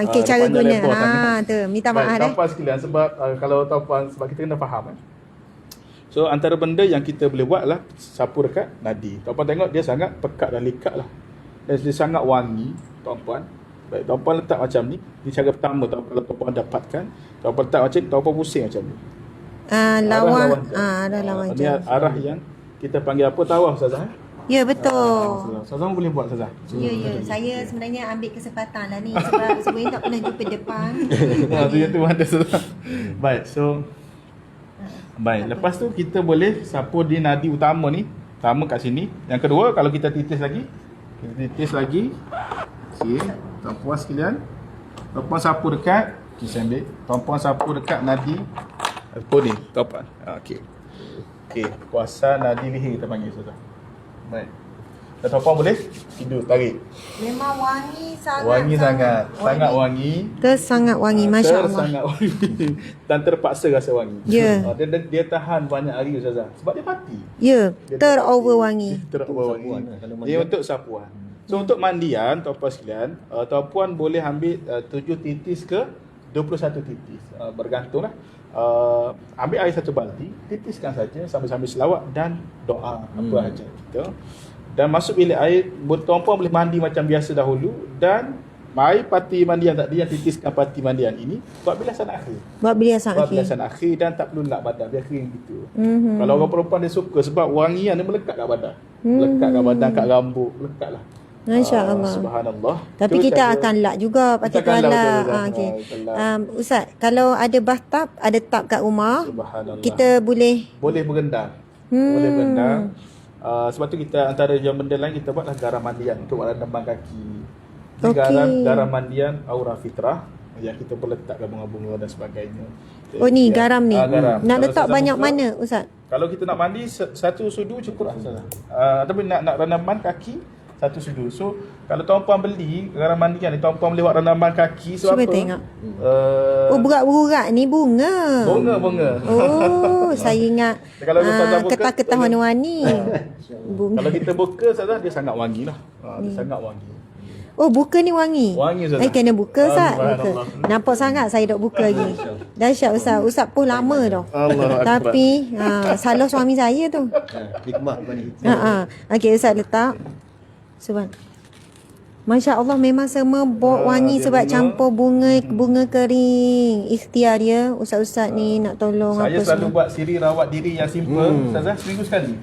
Okey, cara guna. Tu, minta maaf Tuan-puan sekalian, sebab kalau tuan-puan, sebab kita kena faham So antara benda yang kita boleh buat adalah sapu dekat nadi. Tuan-puan tengok dia sangat pekat dan likat lah. Dan dia sangat wangi, tuan-puan. Baik, tuan-puan letak macam ni. Ini cara pertama kalau tuan-puan dapatkan. Tuan-puan letak macam ni, tuan-puan pusing macam ni. Lawan. Arah lawan Ini arah yang kita panggil apa? Tawaf Ustazah. Ya, betul. Ustazah boleh buat Ustazah. Ya. Saya sebenarnya ambil kesempatan lah ni sebab sebenarnya tak pernah jumpa depan. Tu ada Ustazah. Baik, so baik, lepas tu kita boleh sapu di nadi utama ni. Pertama kat sini. Yang kedua, kalau kita titis lagi. Okey, tuan-puan sekalian, tuan-puan sapu dekat, saya ambil. Tuan-puan sapu dekat nadi apa ni, tuan-puan. Okey, kuasa nadi leher kita panggil Ustazah. Baik. Dan tuan-puan boleh tidur, tarik. Memang wangi sangat. Sangat wangi. Sangat wangi, Masya Allah. Sangat wangi. Dan terpaksa rasa wangi. Ya. Dia tahan banyak hari Ustazah. Sebab dia mati. Ya, terover wangi. Terover wangi. Kalau Dia untuk sapuan. So untuk mandian, tuan-puan sekalian, tuan-puan boleh ambil 7 titis ke 21 titis. Bergantunglah. Ambil air 1 balti, titiskan saja sambil-sambil selawat dan doa apa aja kita. Dan masuk bilik air, tuan-puan boleh mandi macam biasa dahulu. Dan air parti mandian tadi yang titiskan parti mandian ini buat bilasan akhir. Buat bilasan akhir dan tak perlu lap badan, biar kering gitu. Kalau orang perempuan dia suka sebab wangian dia melekat kat badan. Melekat kat badan, kat rambut, melekat lah. Masya Allah. Subhanallah. Tapi kita akan lak juga patut lah. Okey. Ustaz, kalau ada bathtub, ada tub kat rumah, kita boleh berendam. Boleh berendam. Sebab tu kita antara yang benda lain kita buatlah garam mandian untuk rendaman kaki. Garam mandian aura fitrah yang kita boleh letakkan bunga-bunga dan sebagainya. ni garam ni. Garam. Nak letak banyak mana Ustaz? Kalau kita nak mandi 1 sudu cukup lah Ustaz. Tapi nak rendaman kaki satu sudu. So kalau tuan-puan beli garam mandi kan, tuan-puan boleh buat rendaman kaki sebab Cuba apa? tengok. Oh, berat-berat ni bunga. Bunga. Oh, saya ingat Kalau Ustazah buka, ketah-ketah warna-warni. Bunga. Kalau kita buka Ustazah, dia sangat wangi lah. Dia sangat wangi. Oh, buka ni wangi. Wangi, Ustazah. Kena buka Ustaz. Buka. Subhanallah. Nampak sangat saya dok buka lagi. Dahsyat Ustaz. Ustaz pun lama dah. Allah Akbar. Tapi salah suami saya tu. Hikmah bani. Okey, Ustaz letak. Subhan. Masya Allah, memang semua bau wangi sebab campur bunga kering. Ikhtiar dia ustaz-ustaz ni nak tolong Saya apa selalu semua. buat siri rawat diri yang simple, Ustazah, seminggu sekali.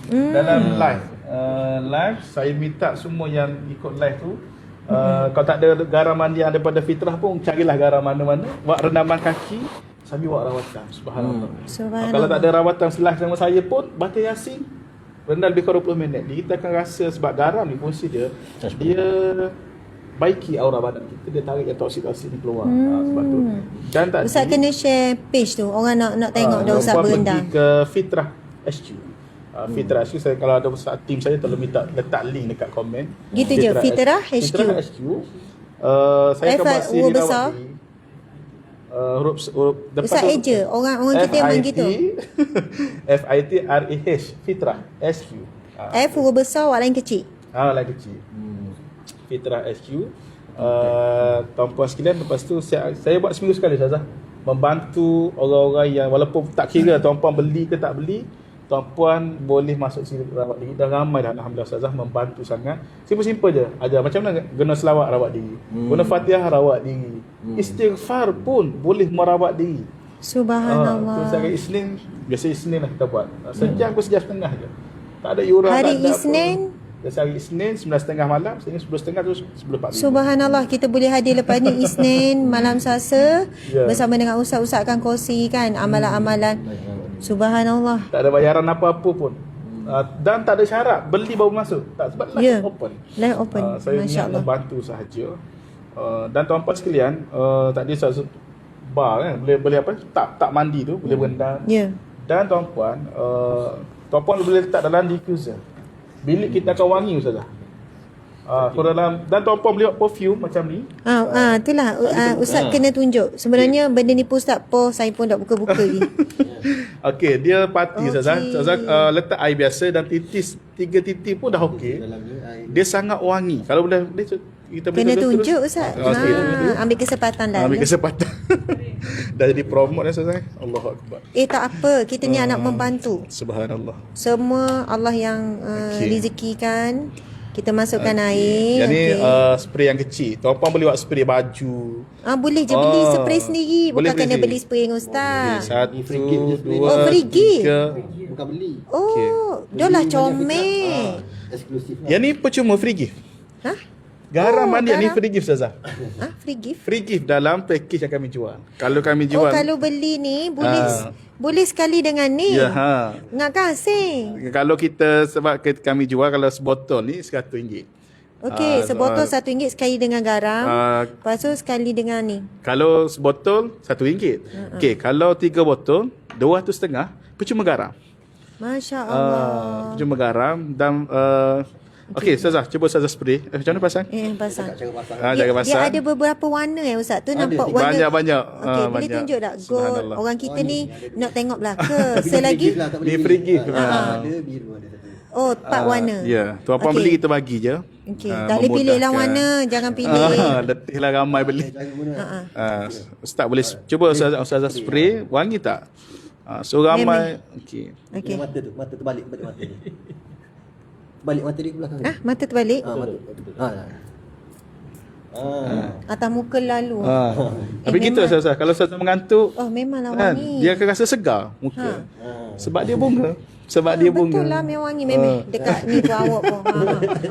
Dalam live. Live, saya minta semua yang ikut live tu, kalau tak ada garam mandi yang daripada fitrah pun, carilah garam mana-mana, buat rendaman kaki, sambil buat rawatan. Subhanallah. Subhanallah. Kalau tak ada rawatan selah sama saya pun, baca Yasin, rendam lebih kurang 20 minit. Kita akan rasa sebab garam ni fungsi dia, dia baiki aura badan kita, dia tarik yang toksik-toksik ni keluar. Sebab tu. Dan tak Ustaz kena share page tu. Orang nak tengok dah Ustaz berendam. pergi ke Fitrah SQ. Fitrah SQ, saya kalau ada Ustaz tim saya tolong minta letak link dekat komen. Gitu je, Fitrah HQ. Fitrah HQ. Saya akan buat siri huruf besar. rawat diri. Huruf depan Ustaz tu eja. Orang kita memang gitu. FITRAH Fitrah SQ. F huruf besar, awak lain kecil. Lagi kecil. Fitrah SQ. Tuan-puan sekalian, lepas tu saya buat seminggu sekali Ustazah, membantu orang-orang yang walaupun tak kira tuan-puan beli ke tak beli, tuan-puan boleh masuk sini rawat diri. Dah ramai dah alhamdulillah Ustazah, membantu sangat. Simple-simple je. Ajar macam mana guna selawat rawat diri, guna Fatihah rawat diri, istighfar pun boleh merawat diri. Subhanallah. Tu hari Isnin, biasa Isnin lah kita buat. Sejam ke sejam setengah je. Tak ada yuran, Hari tak ada Isnin? apa. Biasa hari Isnin 9.30 malam, sehingga 10.30 terus 10.45. Subhanallah, kita boleh hadir lepas ni Isnin malam Selasa Ya. bersama dengan ustaz-ustaz akan kongsikan amalan-amalan. Subhanallah. Tak ada bayaran apa-apa pun. Dan tak ada syarat beli baru masuk. Tak, sebab live Ya. open. Live open. Saya niat Masya-Allah. membantu sahaja. Dan tuan-puan sekalian, tadi saya bar kan, boleh apa? Tak mandi tu boleh berendam. Ya. Dan tuan-puan, tuan-puan boleh letak dalam diffuser. Bilik kita akan wangi Ustazah. Dalam, dan tuan-puan boleh buat perfume macam ni. Itulah ustaz kena tunjuk. Sebenarnya benda ni pun ustaz saya pun dah buka-buka lagi. Okey, dia parti Ustazah. Okey. Ustazah letak air biasa dan titis 3 titik pun dah okey. Dia sangat wangi. Kalau boleh kita boleh Kena terus- tunjuk ustaz. Okey. Ambil kesempatan dah. Ambil ya. kesempatan. Dah jadi promote dah Ustazah. Allahu Akbar. Tak apa, kita ni anak membantu. Subhanallah. Semua Allah yang Okey. rezekikan. Kita masukkan air. Yang ni okey. spray yang kecil. Tuan-puan boleh buat spray baju. Boleh je beli spray sendiri. Boleh Bukan kena sendiri. beli spray dengan ustaz. Satu, free gift je spray. dua, free gift. tiga. Bukan beli. Dah lah comel. Eksklusif lah. Yang ni percuma free gift. Ha? Garam mandi ni garam. free gift Ustazah. Free gift? Free gift dalam package yang kami jual. Kalau kami jual, Kalau beli ni boleh sekali dengan ni. ya ha. Nak kasih. Kalau kita sebab kami jual kalau sebotol ni RM100. Okey, sebotol RM1 sekali dengan garam. Lepas tu sekali dengan ni. Kalau sebotol RM1. Okey, kalau 3 botol RM250 percuma garam. Masya Allah. Percuma garam dan okey, Ustazah, cuba Ustazah spray. Macam mana pasang? Pasang. Cara pasang. Jaga Dia pasang. ada beberapa warna Ustaz. Tu nampak warna. Banyak-banyak. Okey, boleh banyak. tunjuk tak? Gold. Subhanallah. Orang kita ni nak tengok belaka. Tapi dia Selagi free gift lah, tak boleh Ni beli. free gift. Ada biru ada satu. 4 warna. Ya, tuan-puan Okey. beli kita bagi je. Okey, tak boleh pilih lah warna, jangan pilih. Letihlah ramai beli. Cara guna. Ustaz boleh cuba Ustazah spray, wangi tak? So ramai. Okey. Okey. Mata tu balik mata ni. Balik mata dia ke belakang. Mata terbalik. Mata betul. Atas muka lalu. Tapi kita Ustazah, kalau Ustazah mengantuk, Memanglah kan, wangi. dia akan rasa segar muka. Sebab dia bunga. Sebab dia bunga. Betul lah memang wangi memang dekat ni pun awak pun.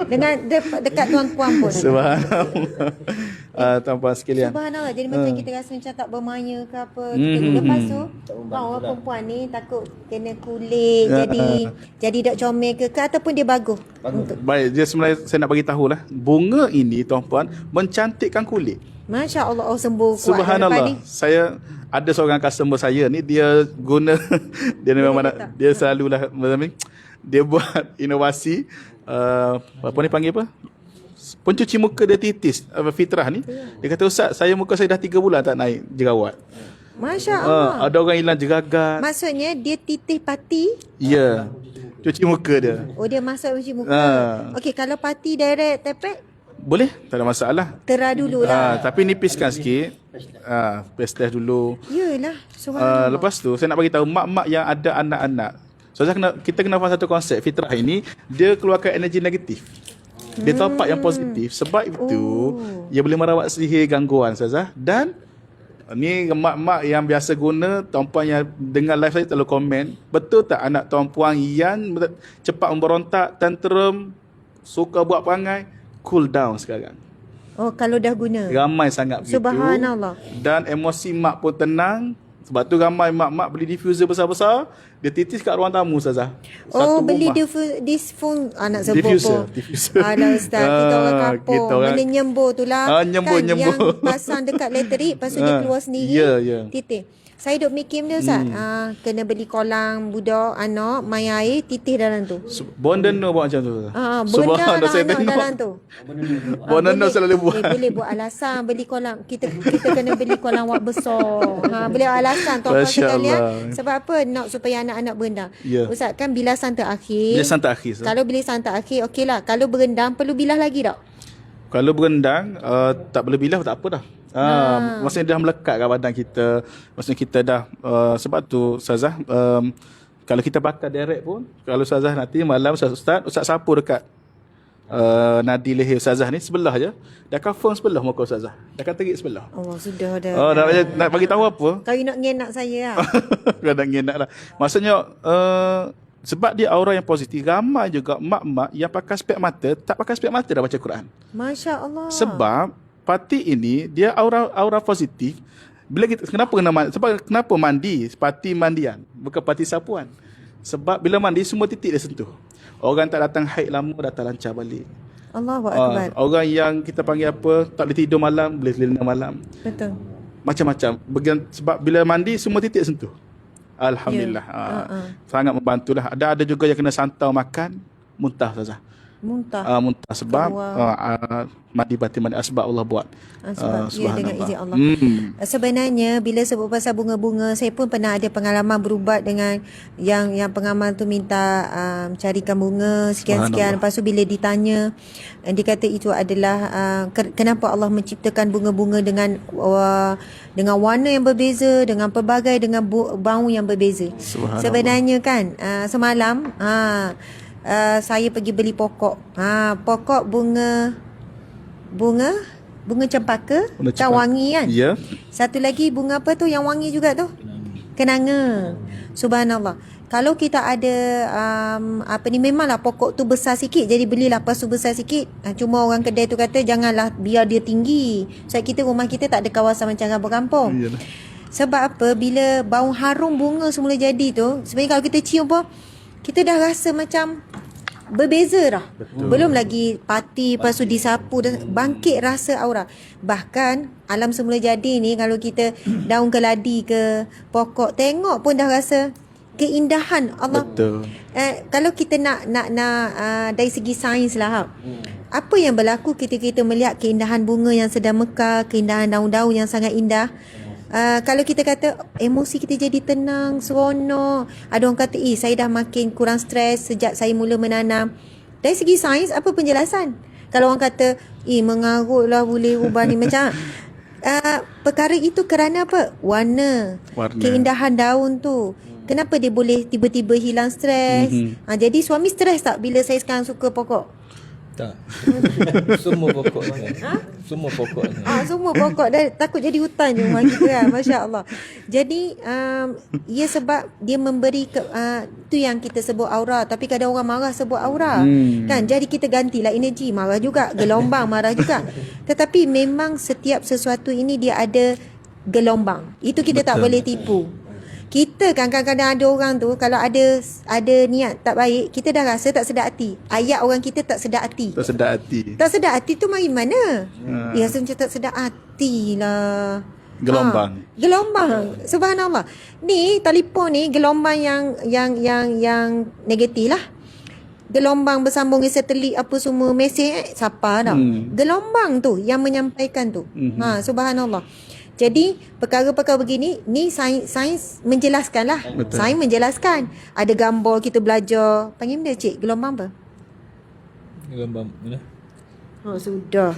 Dengan dekat tuan-puan pun. Subhanallah. Tuan-puan sekalian. Subhanallah. Jadi macam kita rasa macam tak bermaya ke apa. Lepas tu orang perempuan ni takut kena kulit jadi tak comel ke ataupun dia bagus. Baik, dia sebenarnya saya nak bagi tahulah. Bunga ini tuan-puan mencantikkan kulit. Masya Allah, sembuh kuat. Subhanallah. Saya ada seorang customer saya ni, dia guna dia memang dia selalulah dia buat inovasi apa ni panggil apa? Pencuci muka dia titis, fitrah ni. Dia kata, Ustaz, saya muka saya dah 3 bulan tak naik jerawat. Masya Allah. Ada orang hilang jeragat. Maksudnya dia titih pati. Ya. Cuci muka dia. Oh, dia masak cuci muka. Okey, kalau pati direct tepek, Boleh, tak ada masalah. terah dululah. Tapi nipiskan sikit. Paste dulu. Yelah, subhanallah. Lepas tu saya nak bagi tahu mak-mak yang ada anak-anak. So kita kena faham satu konsep fitrah ini, dia keluarkan energi negatif. Dia top up yang positif. Sebab itu ia boleh merawat sihir gangguan Ustazah. Dan ni mak-mak yang biasa guna, tuan-puan yang dengar live saya selalu komen, betul tak anak tuan-puan yang cepat memberontak, tantrum, suka buat perangai, cool down sekarang. Oh, kalau dah guna. Ramai sangat begitu. Subhanallah. Dan emosi mak pun tenang. Sebab tu ramai mak-mak beli diffuser besar-besar, dia titis kat ruang tamu Ustazah. Oh, beli rumah. diffuser anak sebut Diffuser, pun. diffuser. Alah Ustaz, kita orang kampung. kita orang- Boleh nyembur tu lah. Nyembur. Yang pasang dekat letterik, lepas tu dia keluar sendiri. Ya. Titih. Saya duk mikir dia Ustaz. Kena beli kolang budak anak, main air, titih dalam tu. Bondeno buat macam tu. Benda Subhanallah, saya anak tengok. dalam tu. Bondeno selalu buat. Boleh buat alasan beli kolang. Kita kena beli kolang wak besar. Boleh buat alasan tuan-tuan Masya sekalian. Allah. Sebab apa? Nak supaya anak-anak berendam. Ya. Ustaz, kan bilasan terakhir. Bilasan terakhir, Ustaz. Kalau bilasan terakhir, okeylah. Kalau berendam, perlu bilas lagi tak? Kalau berendang, tak boleh bilas tak apa dah. Maksudnya dia dah melekat kat badan kita. Maksudnya kita dah, sebab tu Ustazah, kalau kita bakar direct pun, kalau Ustazah nanti malam Ustaz sapu dekat nadi leher Ustazah ni sebelah je, dah confirm sebelah muka Ustazah. Dah akan terik sebelah. Allah, sudah dah. Nak bagi tahu apa? Kau nak ngenak saya lah. Kau nak ngenak lah. Maksudnya, sebab dia aura yang positif, ramai juga mak-mak yang pakai spek mata, tak pakai spek mata dah baca Quran. Masya Allah. Sebab pati ini dia aura positif. Bila kita kenapa mandi? Pati mandian, bukan pati sapuan. Sebab bila mandi semua titik dia sentuh. Orang tak datang haid lama datang lancar balik. Allahu Akbar. Orang yang kita panggil apa, tak boleh tidur malam, boleh tidur malam. Betul. Macam-macam. Sebab bila mandi semua titik sentuh. Alhamdulillah. Sangat membantulah. Ada juga yang kena santau makan muntah Ustazah. Muntah. Muntah sebab mandi batin mandi asbab Allah buat. Sebab dengan izin Allah. Sebenarnya bila sebut pasal bunga-bunga, saya pun pernah ada pengalaman berubat dengan yang pengamal tu minta carikan bunga sekian-sekian. Lepas tu bila ditanya, dia kata itu adalah kenapa Allah menciptakan bunga-bunga dengan warna yang berbeza, dengan pelbagai, dengan bau yang berbeza. Sebenarnya kan semalam saya pergi beli pokok. Pokok bunga cempaka, kan wangi kan? Ya. Satu lagi bunga apa tu yang wangi juga tu? Kenanga. Subhanallah. Kalau kita ada memanglah pokok tu besar sikit, jadi belilah pas tu besar sikit. Cuma orang kedai tu kata janganlah biar dia tinggi. Sebab rumah kita tak ada kawasan macam kampung. Iyalah. Sebab apa? Bila bau harum bunga semula jadi tu, sebenarnya kalau kita cium pun, kita dah rasa macam berbeza dah. Belum lagi pati, lepas tu disapu, dah bangkit rasa aura. Bahkan alam semula jadi ni, kalau kita daun keladi ke pokok, tengok pun dah rasa keindahan Allah. Betul. Kalau kita nak dari segi sains lah, apa yang berlaku ketika kita melihat keindahan bunga yang sedang mekar, keindahan daun-daun yang sangat indah. Kalau kita kata emosi kita jadi tenang, seronok. Ada orang kata saya dah makin kurang stres sejak saya mula menanam. Dari segi sains, apa penjelasan? Kalau orang kata mengarut lah boleh ubah ni macam perkara itu kerana apa? Warna. Keindahan daun tu. Kenapa dia boleh tiba-tiba hilang stres? Jadi suami stres tak bila saya sekarang suka pokok? Tak. Semua pokok kan. Semua pokok. Semua pokok dah takut jadi hutan je rumah kita kan. Masya Allah. Jadi ia sebab dia memberi tu yang kita sebut aura. Tapi kadang orang marah sebut aura kan. Jadi kita gantilah energi. Marah juga, gelombang marah juga. Tetapi memang setiap sesuatu ini dia ada gelombang. Itu kita tak boleh tipu. Kita kan kadang-kadang ada orang tu kalau ada niat tak baik, kita dah rasa tak sedap hati. Ayat orang kita tak sedap hati. Tak sedap hati. Tak sedap hati tu mari mana? Rasa macam tak sedap hati lah. Gelombang. Subhanallah. Ni telefon ni gelombang yang negatif lah. gelombang bersambung dengan satelit apa semua mesej siapa dah. Gelombang tu yang menyampaikan tu. Subhanallah. Jadi perkara-perkara begini ni sains menjelaskan lah. Sains menjelaskan. Ada gambar kita belajar. Panggil benda cik gelombang apa? Gelombang mana? Oh sudah.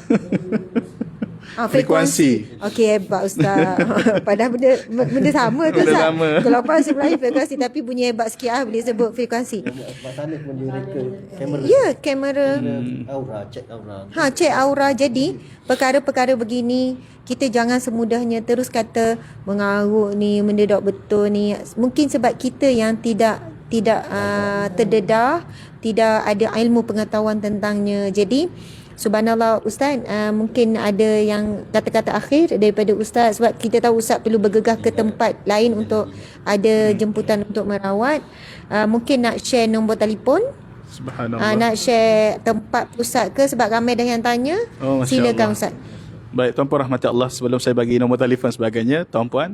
Frekuensi. Okey, hebat Ustaz. Padahal benda sama tu Benda Ustaz. sama. Gelombang sebenarnya frekuensi tapi bunyi hebat sikit boleh sebut frekuensi. Sebab sana pun dia reka kamera. Ya, kamera. Aura, cek aura. Cek aura. Jadi perkara-perkara begini kita jangan semudahnya terus kata mengarut ni, mendedak betul ni. Mungkin sebab kita yang tidak terdedah, tidak ada ilmu pengetahuan tentangnya. Jadi subhanallah Ustaz, mungkin ada yang kata-kata akhir daripada Ustaz, sebab kita tahu Ustaz perlu bergegas ke tempat lain untuk ada jemputan untuk merawat. Mungkin nak share nombor telefon, Subhanallah. nak share tempat pusat ke, sebab ramai dah yang tanya. Oh, Masya Silakan Allah. Ustaz. Baik, tuan-puan rahmati Allah, sebelum saya bagi nombor telefon sebagainya, tuan-puan,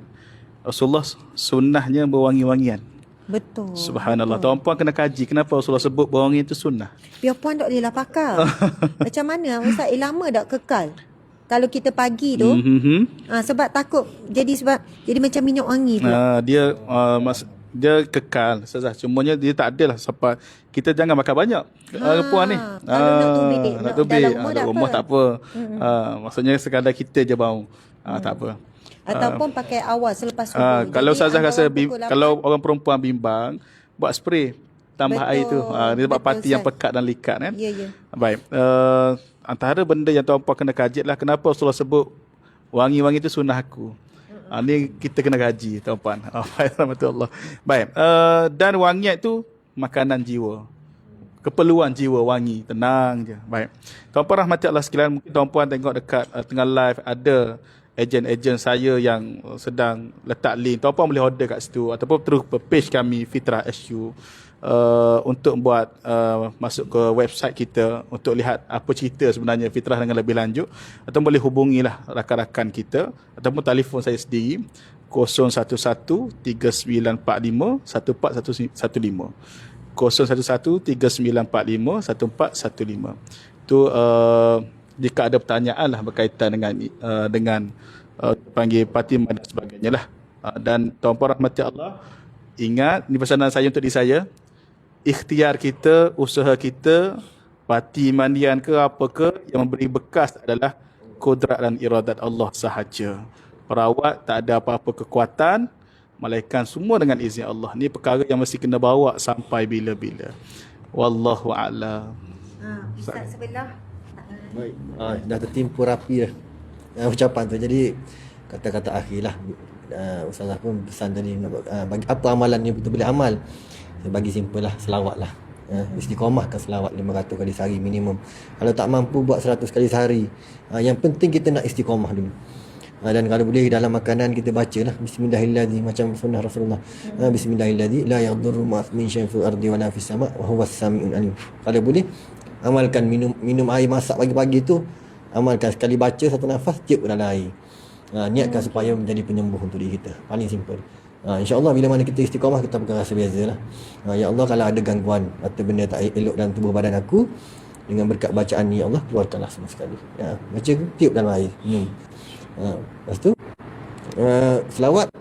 Rasulullah sunnahnya berwangi-wangian. Betul. Subhanallah. Tuan-puan kena kaji kenapa Rasulullah sebut berwangi itu sunnah. Biar puan tak bolehlah pakar. Macam mana Ustaz, lama tak kekal? Kalau kita pagi tu, sebab takut jadi macam minyak wangi tu. Dia kekal Ustazah. Cumanya dia tak adalah sampai kita jangan makan banyak. Puan ni. Kalau nak tubik, nak tubik. dalam Rumah tak apa. Maksudnya sekadar kita je bau. Tak apa. Ataupun pakai awal selepas subuh. Kalau Jadi Ustazah rasa pukul 8. kalau orang perempuan bimbang, buat spray tambah Betul, air tu. Dia sebab betul, parti yang Ustaz. pekat dan likat kan. Ya, ya. Baik. Antara benda yang tuan-puan kena kaji lah kenapa Rasulullah sebut wangi-wangi itu sunnah aku. Ni kita kena kaji tuan-puan. Alhamdulillah. Baik. Dan wangiat itu makanan jiwa. Keperluan jiwa wangi. Tenang je. Baik. Tuan-puan rahmati Allah sekalian, mungkin tuan-puan tengok dekat tengah live ada ejen-ejen saya yang sedang letak link. Tuan-puan boleh order kat situ ataupun terus ke page kami Fitrah SU untuk buat masuk ke website kita untuk lihat apa cerita sebenarnya Fitrah dengan lebih lanjut, atau boleh hubungilah rakan-rakan kita ataupun telefon saya sendiri 011 3945 1415 011 3945 1415. Tu jika ada pertanyaan lah berkaitan dengan panggil Fatimah dan sebagainya lah. Dan tuan-puan rahmati Allah, ingat ni pesanan saya untuk diri saya, ikhtiar kita, usaha kita, parti mandian ke apa ke, yang memberi bekas adalah kudrat dan iradat Allah sahaja. Perawat tak ada apa-apa kekuatan, malaikat semua dengan izin Allah. Ni perkara yang mesti kena bawa sampai bila-bila. Wallahu a'lam. Ustaz sebelah. Baik. Dah tertimpu rapi dah ucapan tu. Jadi kata-kata akhir lah. Ustazah pun pesan tadi bagi apa amalan ni betul boleh amal. Saya bagi simple lah, selawat lah. Istiqamahkan selawat 500 kali sehari minimum. Kalau tak mampu buat 100 kali sehari. Yang penting kita nak istiqamah dulu. Dan kalau boleh dalam makanan kita bacalah bismillahirrahmanirrahim macam sunnah Rasulullah. Bismillahirrahmanirrahim la yadurru ma min syai'in fil ardi wala fis sama' wa huwas samiul alim. Kalau boleh amalkan minum air masak pagi-pagi tu, amalkan sekali baca satu nafas tiup dalam air. Niatkan supaya menjadi penyembuh untuk diri kita. Paling simple. InsyaAllah bila mana kita istiqamah kita akan rasa beza lah. Ya Allah, kalau ada gangguan atau benda tak elok dalam tubuh badan aku, dengan berkat bacaan ni ya Allah keluarkanlah semua sekali. Baca tiup dalam air, minum. Lepas tu selawat,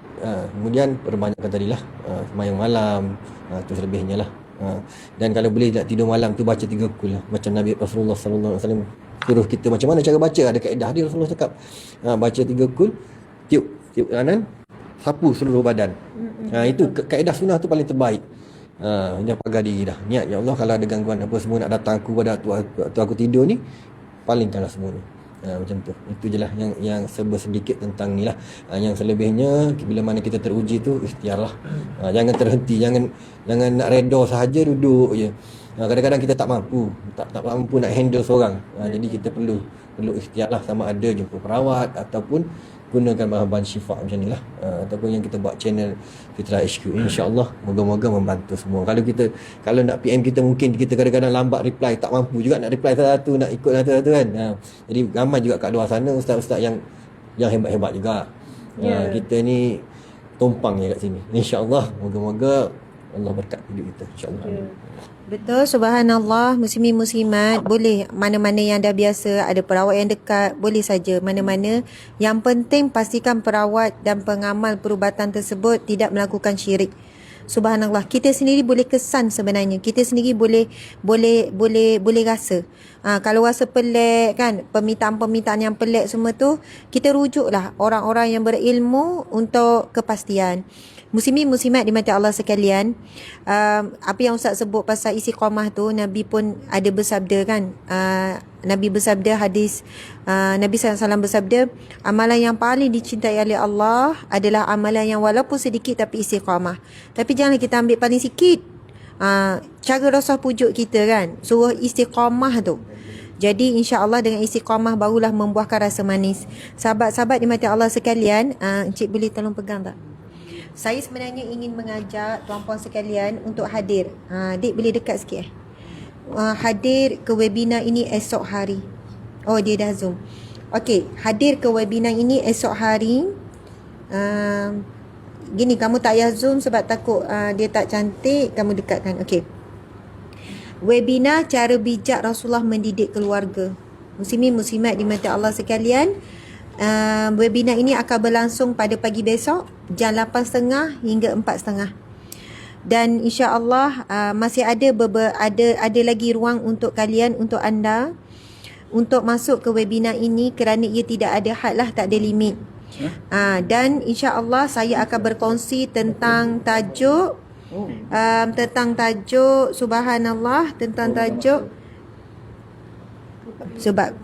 kemudian perbanyakkan tadilah semayang malam, tu selebihnya lah. Dan kalau boleh nak tidur malam tu baca 3 kul lah. Macam Nabi Rasulullah sallallahu alaihi wasallam suruh kita macam mana cara baca, ada kaedah dia Rasulullah cakap. Baca 3 kul, tiup kanan, sapu seluruh badan. Itu kaedah sunnah tu paling terbaik. Dia pagar diri dah. Niat ya Allah, kalau ada gangguan apa semua nak datang aku pada waktu aku tidur ni, palingkanlah semua ni. Macam tu. Itu je lah yang serba sedikit tentang ni lah. Yang selebihnya bila mana kita teruji tu ikhtiar lah. Jangan terhenti, jangan nak redha sahaja duduk je. Kadang-kadang kita tak mampu nak handle seorang. Jadi kita perlu ikhtiar lah, sama ada jumpa perawat ataupun gunakan bahan-bahan syifa macam ni lah. Ataupun yang kita buat channel Fitrah HQ, insya-Allah moga-moga membantu semua. Kalau nak PM kita, mungkin kita kadang-kadang lambat reply, tak mampu juga nak reply satu-satu, nak ikut satu-satu kan. Jadi ramai juga kat luar sana ustaz-ustaz yang hebat-hebat juga. Kita ni tumpang je kat sini. Insya-Allah moga-moga Allah berkat hidup kita insya-Allah. Betul, subhanallah. Muslimin muslimat, boleh mana-mana yang dah biasa, ada perawat yang dekat, boleh saja mana-mana. Yang penting pastikan perawat dan pengamal perubatan tersebut tidak melakukan syirik. Subhanallah, kita sendiri boleh kesan sebenarnya. Kita sendiri boleh rasa. Kalau rasa pelik kan, permintaan-permintaan yang pelik semua tu, kita rujuklah orang-orang yang berilmu untuk kepastian. Muslimin muslimat dimati Allah sekalian, apa yang Ustaz sebut pasal istiqamah tu, Nabi pun ada bersabda kan, Nabi bersabda hadis, Nabi SAW bersabda, amalan yang paling dicintai oleh Allah adalah amalan yang walaupun sedikit tapi istiqamah. Tapi janganlah kita ambil paling sikit. Cara Rasul pujuk kita kan, suruh istiqamah tu. Jadi insya-Allah dengan istiqamah barulah membuahkan rasa manis. Sahabat-sahabat dimati Allah sekalian, Encik boleh tolong pegang tak? Saya sebenarnya ingin mengajak tuan-puan sekalian untuk hadir. Dik boleh dekat sikit hadir ke webinar ini esok hari. Oh, dia dah Zoom. Okey, hadir ke webinar ini esok hari. Gini, kamu tak payah Zoom sebab takut dia tak cantik, kamu dekatkan. Okey. Webinar cara bijak Rasulullah mendidik keluarga. Muslimin muslimat dimati Allah sekalian, webinar ini akan berlangsung pada pagi besok jam 8.30 hingga 4.30. Dan insya-Allah masih ada lagi ruang untuk kalian, untuk anda untuk masuk ke webinar ini kerana ia tidak ada had lah, tak ada limit. Dan insya-Allah saya akan berkongsi tentang tajuk subhanallah, tentang tajuk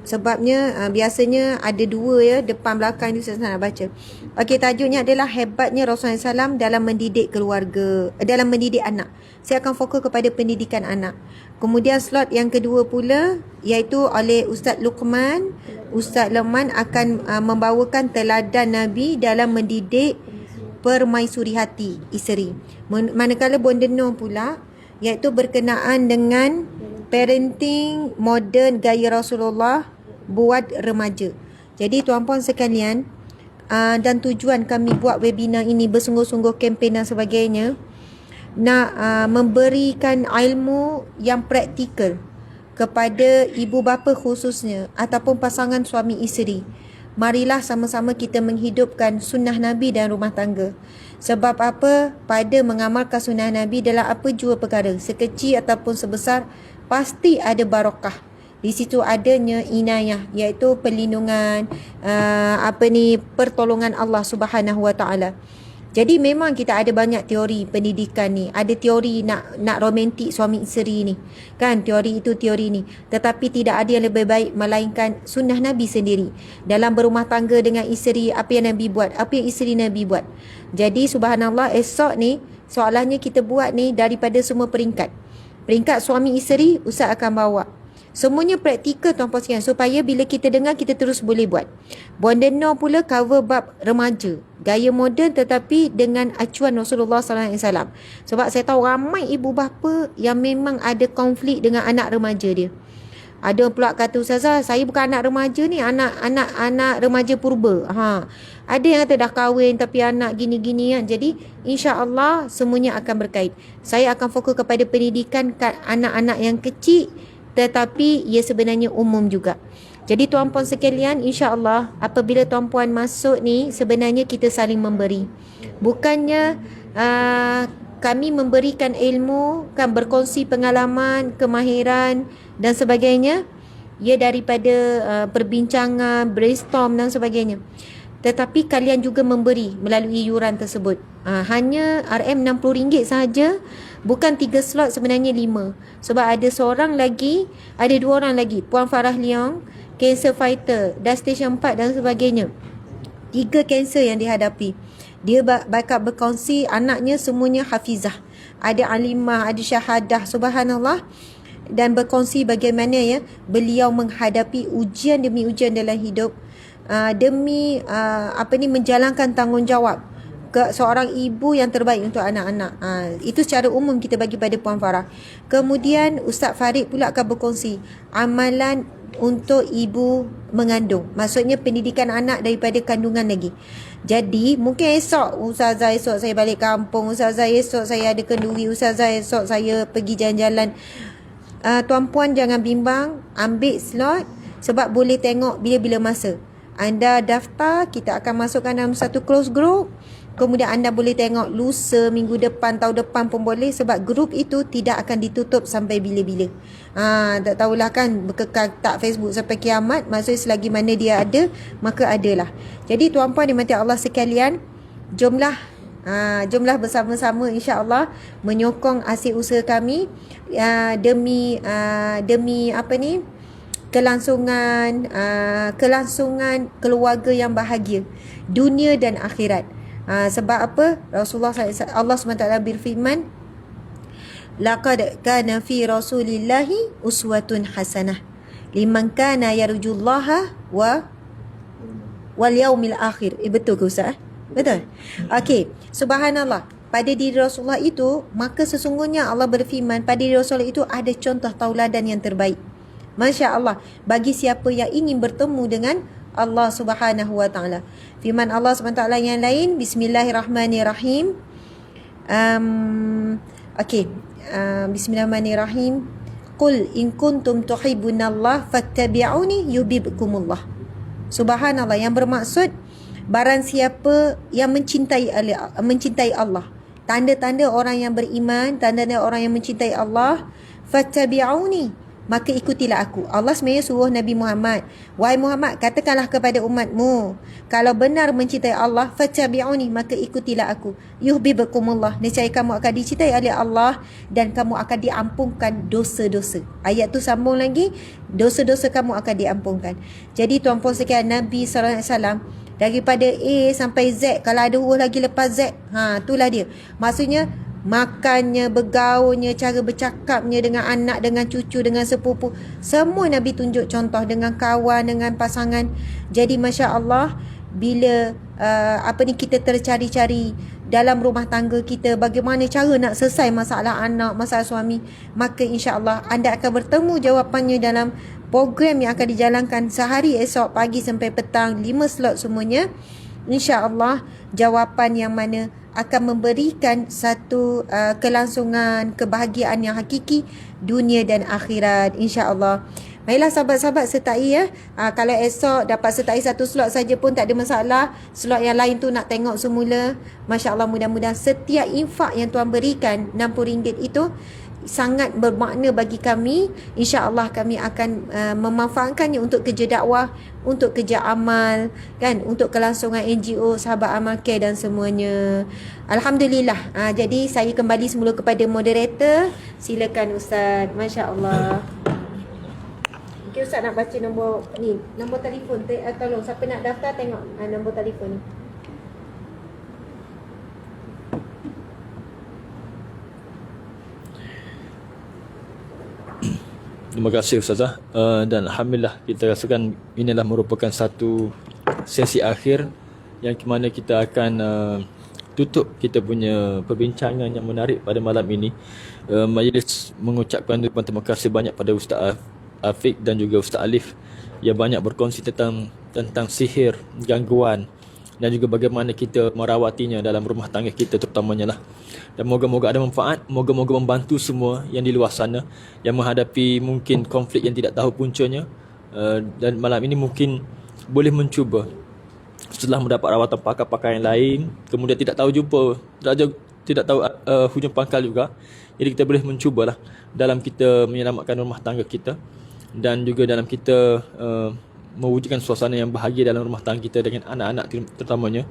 sebabnya biasanya ada dua ya, depan belakang ni saya nak baca. Okey, tajuknya adalah hebatnya Rasulullah SAW dalam mendidik keluarga, dalam mendidik anak. Saya akan fokus kepada pendidikan anak. Kemudian slot yang kedua pula iaitu oleh Ustaz Luqman. Ustaz Luqman akan membawakan teladan Nabi dalam mendidik permaisuri hati isteri. Manakala Bonda Noh pula iaitu berkenaan dengan parenting moden gaya Rasulullah buat remaja. Jadi tuan-puan sekalian, dan tujuan kami buat webinar ini bersungguh-sungguh, kempen dan sebagainya, nak memberikan ilmu yang praktikal kepada ibu bapa khususnya ataupun pasangan suami isteri. Marilah sama-sama kita menghidupkan sunnah Nabi dan rumah tangga. Sebab apa? Pada mengamalkan sunnah Nabi dalam apa jua perkara, sekecil ataupun sebesar, pasti ada barakah. Di situ adanya inayah, iaitu perlindungan, pertolongan Allah Subhanahu Wa Taala. Jadi memang kita ada banyak teori pendidikan ni. Ada teori nak romantik suami isteri ni. Kan, teori itu, teori ni. Tetapi tidak ada yang lebih baik melainkan sunnah Nabi sendiri. Dalam berumah tangga dengan isteri, apa yang Nabi buat, apa yang isteri Nabi buat. Jadi subhanallah, esok ni soalannya kita buat ni daripada semua peringkat. Peringkat suami isteri, Ustaz akan bawa. Semuanya praktikal tuan-puan sekalian, supaya bila kita dengar kita terus boleh buat. Bonda Noh pula cover bab remaja, gaya moden tetapi dengan acuan Rasulullah SAW. Sebab saya tahu ramai ibu bapa yang memang ada konflik dengan anak remaja dia. Ada pula kata, Ustazah, saya bukan anak remaja ni, anak remaja purba. Ada yang kata dah kahwin tapi anak gini-gini kan. Jadi insya-Allah semuanya akan berkait. Saya akan fokus kepada pendidikan anak-anak yang kecil, tetapi ia sebenarnya umum juga. Jadi tuan-puan sekalian, insya-Allah apabila tuan-puan masuk ni, sebenarnya kita saling memberi. Bukannya kami memberikan ilmu, kan, berkongsi pengalaman, kemahiran dan sebagainya, ia daripada perbincangan, brainstorm dan sebagainya. Tetapi kalian juga memberi melalui yuran tersebut. Hanya RM60 sahaja. Bukan 3 slot, sebenarnya 5. Sebab ada seorang lagi, ada 2 orang lagi, Puan Farah Leong, cancer fighter, dah station 4 dan sebagainya. 3 kanser yang dihadapi. Dia bakal berkongsi, anaknya semuanya hafizah. Ada alimah, ada syahadah, subhanallah. Dan berkongsi bagaimana ya beliau menghadapi ujian demi ujian dalam hidup, demi menjalankan tanggungjawab ke seorang ibu yang terbaik untuk anak-anak. Itu secara umum kita bagi pada Puan Farah. Kemudian Ustaz Farid pula akan berkongsi amalan untuk ibu mengandung. Maksudnya pendidikan anak daripada kandungan lagi. Jadi mungkin Ustazah esok saya balik kampung, Ustazah esok saya ada kenduri, Ustazah esok saya pergi jalan-jalan. Tuan-puan jangan bimbang, ambil slot sebab boleh tengok bila-bila masa. Anda daftar, kita akan masukkan dalam satu close group. Kemudian anda boleh tengok lusa, minggu depan, tahun depan pun boleh, sebab grup itu tidak akan ditutup sampai bila-bila. Tak tahulah kan, berkekal tak Facebook sampai kiamat. Maksudnya selagi mana dia ada, maka adalah. Jadi tuan-puan dimati Allah sekalian, jomlah bersama-sama insya-Allah menyokong asyik usaha kami demi kelangsungan keluarga yang bahagia dunia dan akhirat. Sebab apa? Allah SWT berfirman, laqad kana fi rasulillahi uswatun hasanah liman kana yarjullaha wal yaumil akhir. Betul ke Ustaz? Betul? Okey, subhanallah. Pada diri Rasulullah itu, maka sesungguhnya Allah berfirman, pada diri Rasulullah itu ada contoh tauladan yang terbaik. Masya Allah, bagi siapa yang ingin bertemu dengan Allah Subhanahu wa taala. Firman Allah Subhanahu wa taala yang lain, bismillahirrahmanirrahim. Bismillahirrahmanirrahim. Qul in kuntum tuhibbunallaha fattabi'uni yuhibbukumullah. Subhanallah, yang bermaksud barang siapa yang mencintai Allah. Tanda-tanda orang yang beriman, tanda-tanda orang yang mencintai Allah, fattabi'uni, maka ikutilah aku. Allah sebenarnya suruh Nabi Muhammad, wahai Muhammad, katakanlah kepada umatmu, kalau benar mencintai Allah, fattabi'uni, maka ikutilah aku. Yuhibbukumullah, nescaya kamu akan dicintai oleh Allah dan kamu akan diampunkan dosa-dosa. Ayat tu sambung lagi, dosa-dosa kamu akan diampunkan. Jadi tuan-puan sekalian, Nabi SAW daripada A sampai Z, kalau ada huruf lagi lepas Z, itulah dia. Maksudnya makannya, bergaulnya, cara bercakapnya dengan anak, dengan cucu, dengan sepupu, semua Nabi tunjuk contoh, dengan kawan, dengan pasangan. Jadi Masya Allah, bila kita tercari-cari dalam rumah tangga kita, bagaimana cara nak selesai masalah anak, masalah suami, maka insya Allah anda akan bertemu jawapannya dalam program yang akan dijalankan sehari esok pagi sampai petang, 5 slot semuanya. Insya Allah jawapan yang mana akan memberikan satu kelangsungan kebahagiaan yang hakiki dunia dan akhirat, insya-Allah. Baiklah sahabat-sahabat sertai ya. Kalau esok dapat sertai satu slot saja pun tak ada masalah. Slot yang lain tu nak tengok semula. Masya-Allah, mudah-mudahan setiap infak yang tuan berikan RM60 itu sangat bermakna bagi kami. InsyaAllah kami akan memanfaatkannya untuk kerja dakwah, untuk kerja amal, kan, untuk kelangsungan NGO, sahabat amal care dan semuanya. Alhamdulillah. Jadi saya kembali semula kepada moderator. Silakan Ustaz. Masya Allah. Okay, Ustaz nak baca nombor telefon. Tolong siapa nak daftar tengok nombor telefon ni. Terima kasih Ustazah. Dan Alhamdulillah kita rasakan inilah merupakan satu sesi akhir yang ke mana kita akan tutup kita punya perbincangan yang menarik pada malam ini. Majlis mengucapkan terima kasih banyak pada Ustaz Afiq dan juga Ustaz Alif yang banyak berkongsi tentang sihir, gangguan dan juga bagaimana kita merawatinya dalam rumah tangga kita terutamanya lah. Dan moga-moga ada manfaat, moga-moga membantu semua yang di luar sana yang menghadapi mungkin konflik yang tidak tahu puncanya, dan malam ini mungkin boleh mencuba setelah mendapat rawatan pakar-pakar yang lain, kemudian tidak tahu hujung pangkal juga. Jadi kita boleh mencubalah dalam kita menyelamatkan rumah tangga kita dan juga dalam kita mewujudkan suasana yang bahagia dalam rumah tangga kita dengan anak-anak terutamanya.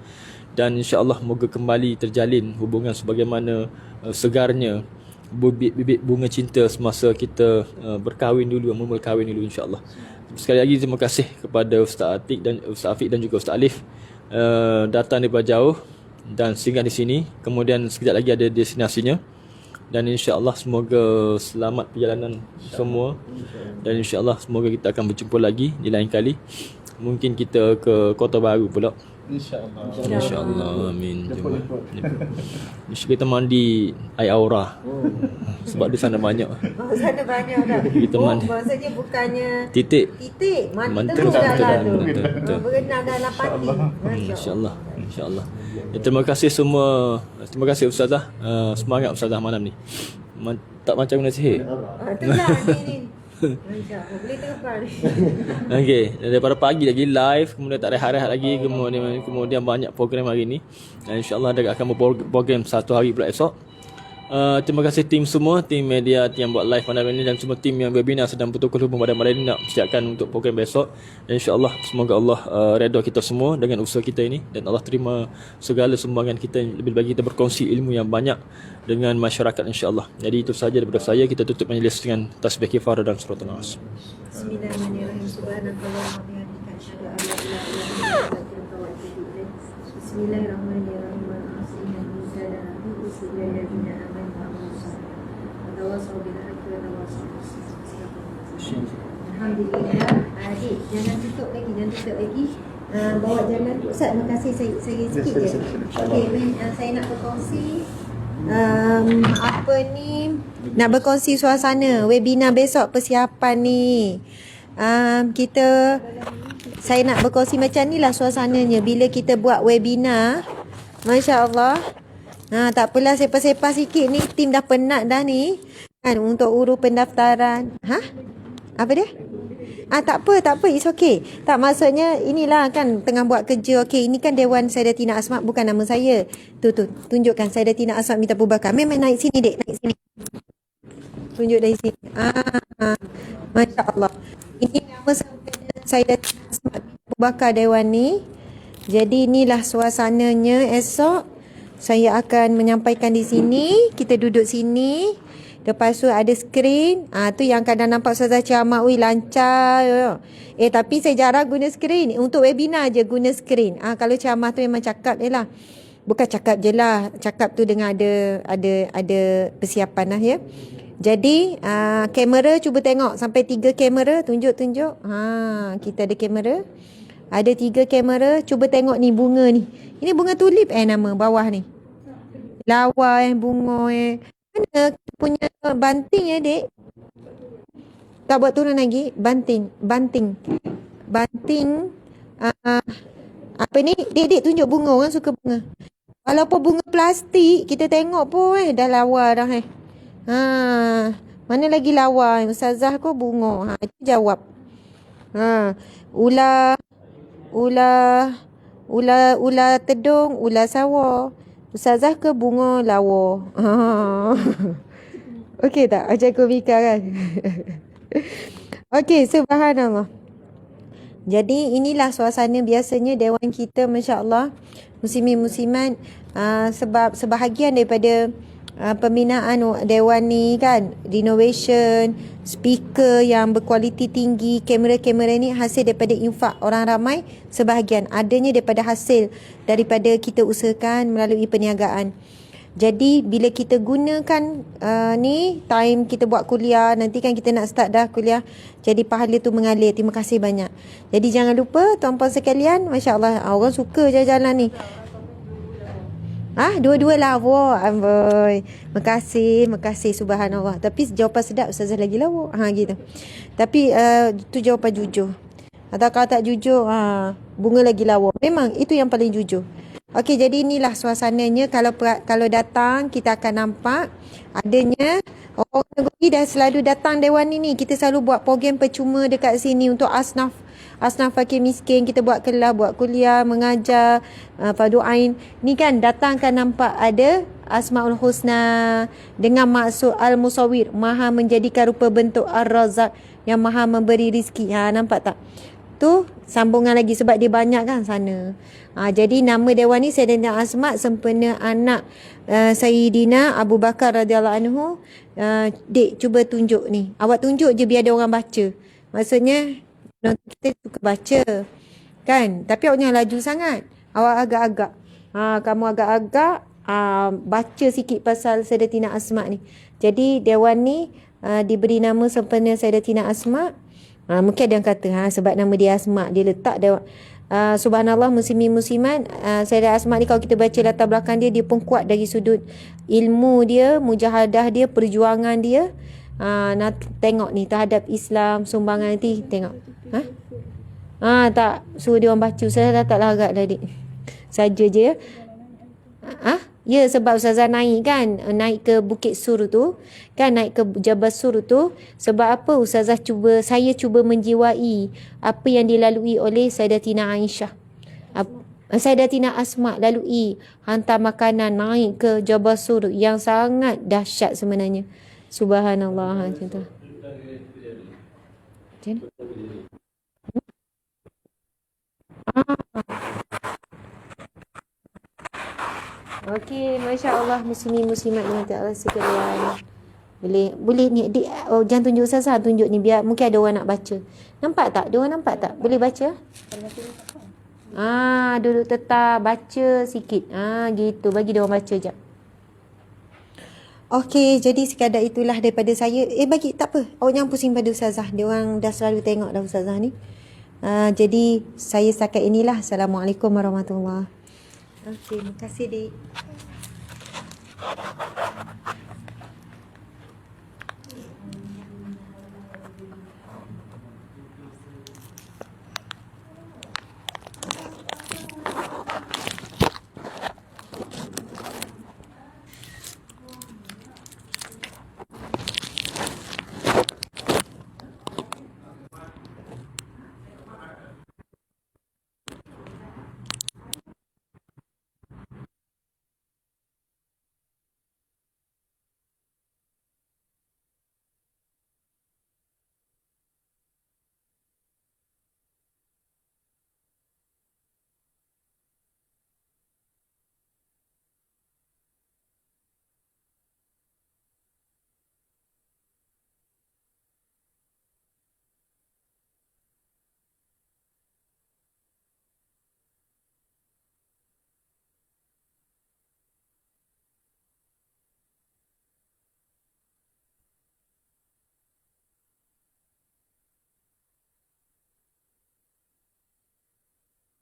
Dan insya-Allah moga kembali terjalin hubungan sebagaimana segarnya bibit bunga cinta semasa kita berkahwin dulu, memulai kahwin dulu, insya-Allah. Sekali lagi terima kasih kepada Ustaz Atik dan Ustaz Afiq dan juga Ustaz Alif datang daripada jauh dan singgah di sini. Kemudian sekejap lagi ada destinasinya. Dan insya-Allah semoga selamat perjalanan semua. Dan insya-Allah semoga kita akan berjumpa lagi di lain kali. Mungkin kita ke Kota Baru pula. InsyaAllah. InsyaAllah. Amin. Jom. Insya kita mandi air aura. Sebab di sana banyak. Sana banyak dah. Kita mandi. Maksudnya bukannya Titik. mandi Mandi terus terus, dah betul, lalu. betul. Berenang dalam padi. InsyaAllah. InsyaAllah. Ya, terima kasih semua. Terima kasih Ustazah. Semangat Ustazah malam ni. Tak macam guna sihir. Itulah ni. Masya-Allah. Boleh terapkan. Okey, daripada pagi lagi live, kemudian tak rehat-rehat lagi, kemudian banyak program hari ni. Dan insya-Allah akan berprogram satu hari pula esok. Terima kasih tim semua, tim media yang buat live malam ini dan semua tim yang webinar sedang betul-betul hubung pada malam ini nak siapkan untuk program besok. Dan insya-Allah semoga Allah redha kita semua dengan usaha kita ini dan Allah terima segala sumbangan kita, lebih bagi kita berkongsi ilmu yang banyak dengan masyarakat insya-Allah. Jadi itu sahaja daripada saya. Kita tutup majlis dengan tasbih kifarah dan surah An-Nas. Bismillahirrahmanirrahim. Subhanallah wa bihamdihi asyhadu an la ilaha illa anta astaghfiruka wa atubu ilaik. Bismillahirrahmanirrahim. Alhamdulillah. Adik, jangan tutup lagi. Bawa jalan. Ustaz, terima kasih. Saya sikit je. Okey, saya nak berkongsi apa ni, nak berkongsi suasana webinar besok persiapan ni. Saya nak berkongsi macam ni lah suasananya bila kita buat webinar. Masya Allah. Tak apalah, sepah-sepah sikit ni. Tim dah penat dah ni kan untuk urus pendaftaran. Apa dia? Tak apa, it's okay. Tak, maksudnya inilah kan tengah buat kerja. Okey, ini kan Dewan Sayyidatina Asma, bukan nama saya. Tu tunjukkan Sayyidatina Asma minta Abu Bakar. Memang naik sini dek, naik sini. Tunjuk dari sini. Masya Allah. Ini nama Sayyidatina Asma binti Abu Bakar Dewan ni. Jadi inilah suasananya esok. Saya akan menyampaikan di sini. Kita duduk sini. Lepas tu ada skrin. Tu yang kadang nampak Ustazah ceramah. Ui, lancar. Tapi saya jarang guna skrin. Untuk webinar je guna skrin. Kalau ceramah tu memang cakap je lah. Bukan cakap je lah. Cakap tu dengan ada persiapan lah ya. Jadi kamera cuba tengok. Sampai 3 kamera. Tunjuk. Kita ada kamera. Ada 3 kamera. Cuba tengok ni bunga ni. Ini bunga tulip nama bawah ni. Lawa bunga mana punya banting ya dek? Tak buat turun lagi. Banting. Apa ni? Dek tunjuk bunga. Orang suka bunga. Walaupun bunga plastik, kita tengok pun dah lawa dah mana lagi lawa? Ustazah kau bunga. Itu jawab. Ular tedung, ular sawah. Ustazah ke bunga lawa? Okey tak? Macam komika kan? Okey, subhanallah. Jadi inilah suasana biasanya dewan kita, masya-Allah. Muslimin-muslimat, sebab sebahagian daripada pembinaan dewan ni kan, renovation, speaker yang berkualiti tinggi, kamera-kamera ni hasil daripada infak orang ramai. Sebahagian adanya daripada hasil daripada kita usahakan melalui perniagaan. Jadi bila kita gunakan ni time kita buat kuliah, nanti kan kita nak start dah kuliah, jadi pahala tu mengalir. Terima kasih banyak. Jadi jangan lupa tuan-puan sekalian, masya-Allah, orang suka jalan-jalan ni. Dua-dua lawa. Amboi. Makasih subhanallah. Tapi jawapan sedap, Ustazah lagi lawa. Gitu. Tapi tu jawapan jujur. Atau kalau tak jujur, bunga lagi lawa. Memang itu yang paling jujur. Okey, jadi inilah suasananya. Kalau datang, kita akan nampak adanya orang Negeri dah selalu datang dewan ini. Kita selalu buat program percuma dekat sini untuk asnaf fakir miskin. Kita buat kelas, buat kuliah, mengajar, fardu ain. Ni kan datang kan nampak ada Asmaul Husna dengan maksud Al-Musawwir, Maha menjadikan rupa bentuk Ar-Razzaq, yang Maha memberi rizki. Nampak tak? Tu sambungan lagi sebab dia banyak kan sana. Jadi nama dewan ni Sayyidatina Asma sempena anak Sayyidina Abu Bakar radhiyallahu anhu. Dek cuba tunjuk ni. Awak tunjuk je biar ada orang baca. Maksudnya kita suka baca kan, tapi awak jangan laju sangat. Awak agak-agak. Kamu agak-agak baca sikit pasal Sayyidatina Asma ni. Jadi dewan ni diberi nama sempena Sayyidatina Asma. Mungkin ada yang kata sebab nama dia Asma, dia letak Subhanallah, muslimin muslimat, Sayyidah Asma ni kalau kita baca latar belakang dia, dia pun kuat dari sudut ilmu dia, mujahadah dia, perjuangan dia. Nak tengok ni terhadap Islam, sumbangan nanti tengok. Tak suruh dia orang baca. Saya dah tak larat dah dik. Saja je. Ya, sebab Ustazah naik kan, naik ke Bukit Sur tu kan, naik ke Jabal Sur tu. Sebab apa? Saya cuba menjiwai apa yang dilalui oleh Sayyidatina Aisyah, Sayyidatina Asma lalui hantar makanan naik ke Jabal Sur yang sangat dahsyat sebenarnya. Subhanallah. Macam tu. Macam mana? Okey, masya-Allah, muslimin muslimat dimati Allah sekalian. Boleh ni dik, jangan tunjuk Ustazah, tunjuk ni biar mungkin ada orang nak baca. Nampak tak? Dia orang nampak tak? Boleh baca? Duduk tetap baca sikit. Gitu, bagi dia orang baca jap. Okey, jadi sekadar itulah daripada saya. Bagi tak apa. Awak jangan pusing pada Ustazah. Dia orang dah selalu tengok dah Ustazah ni. Jadi saya setakat inilah. Assalamualaikum warahmatullahi. Okey, terima kasih dik.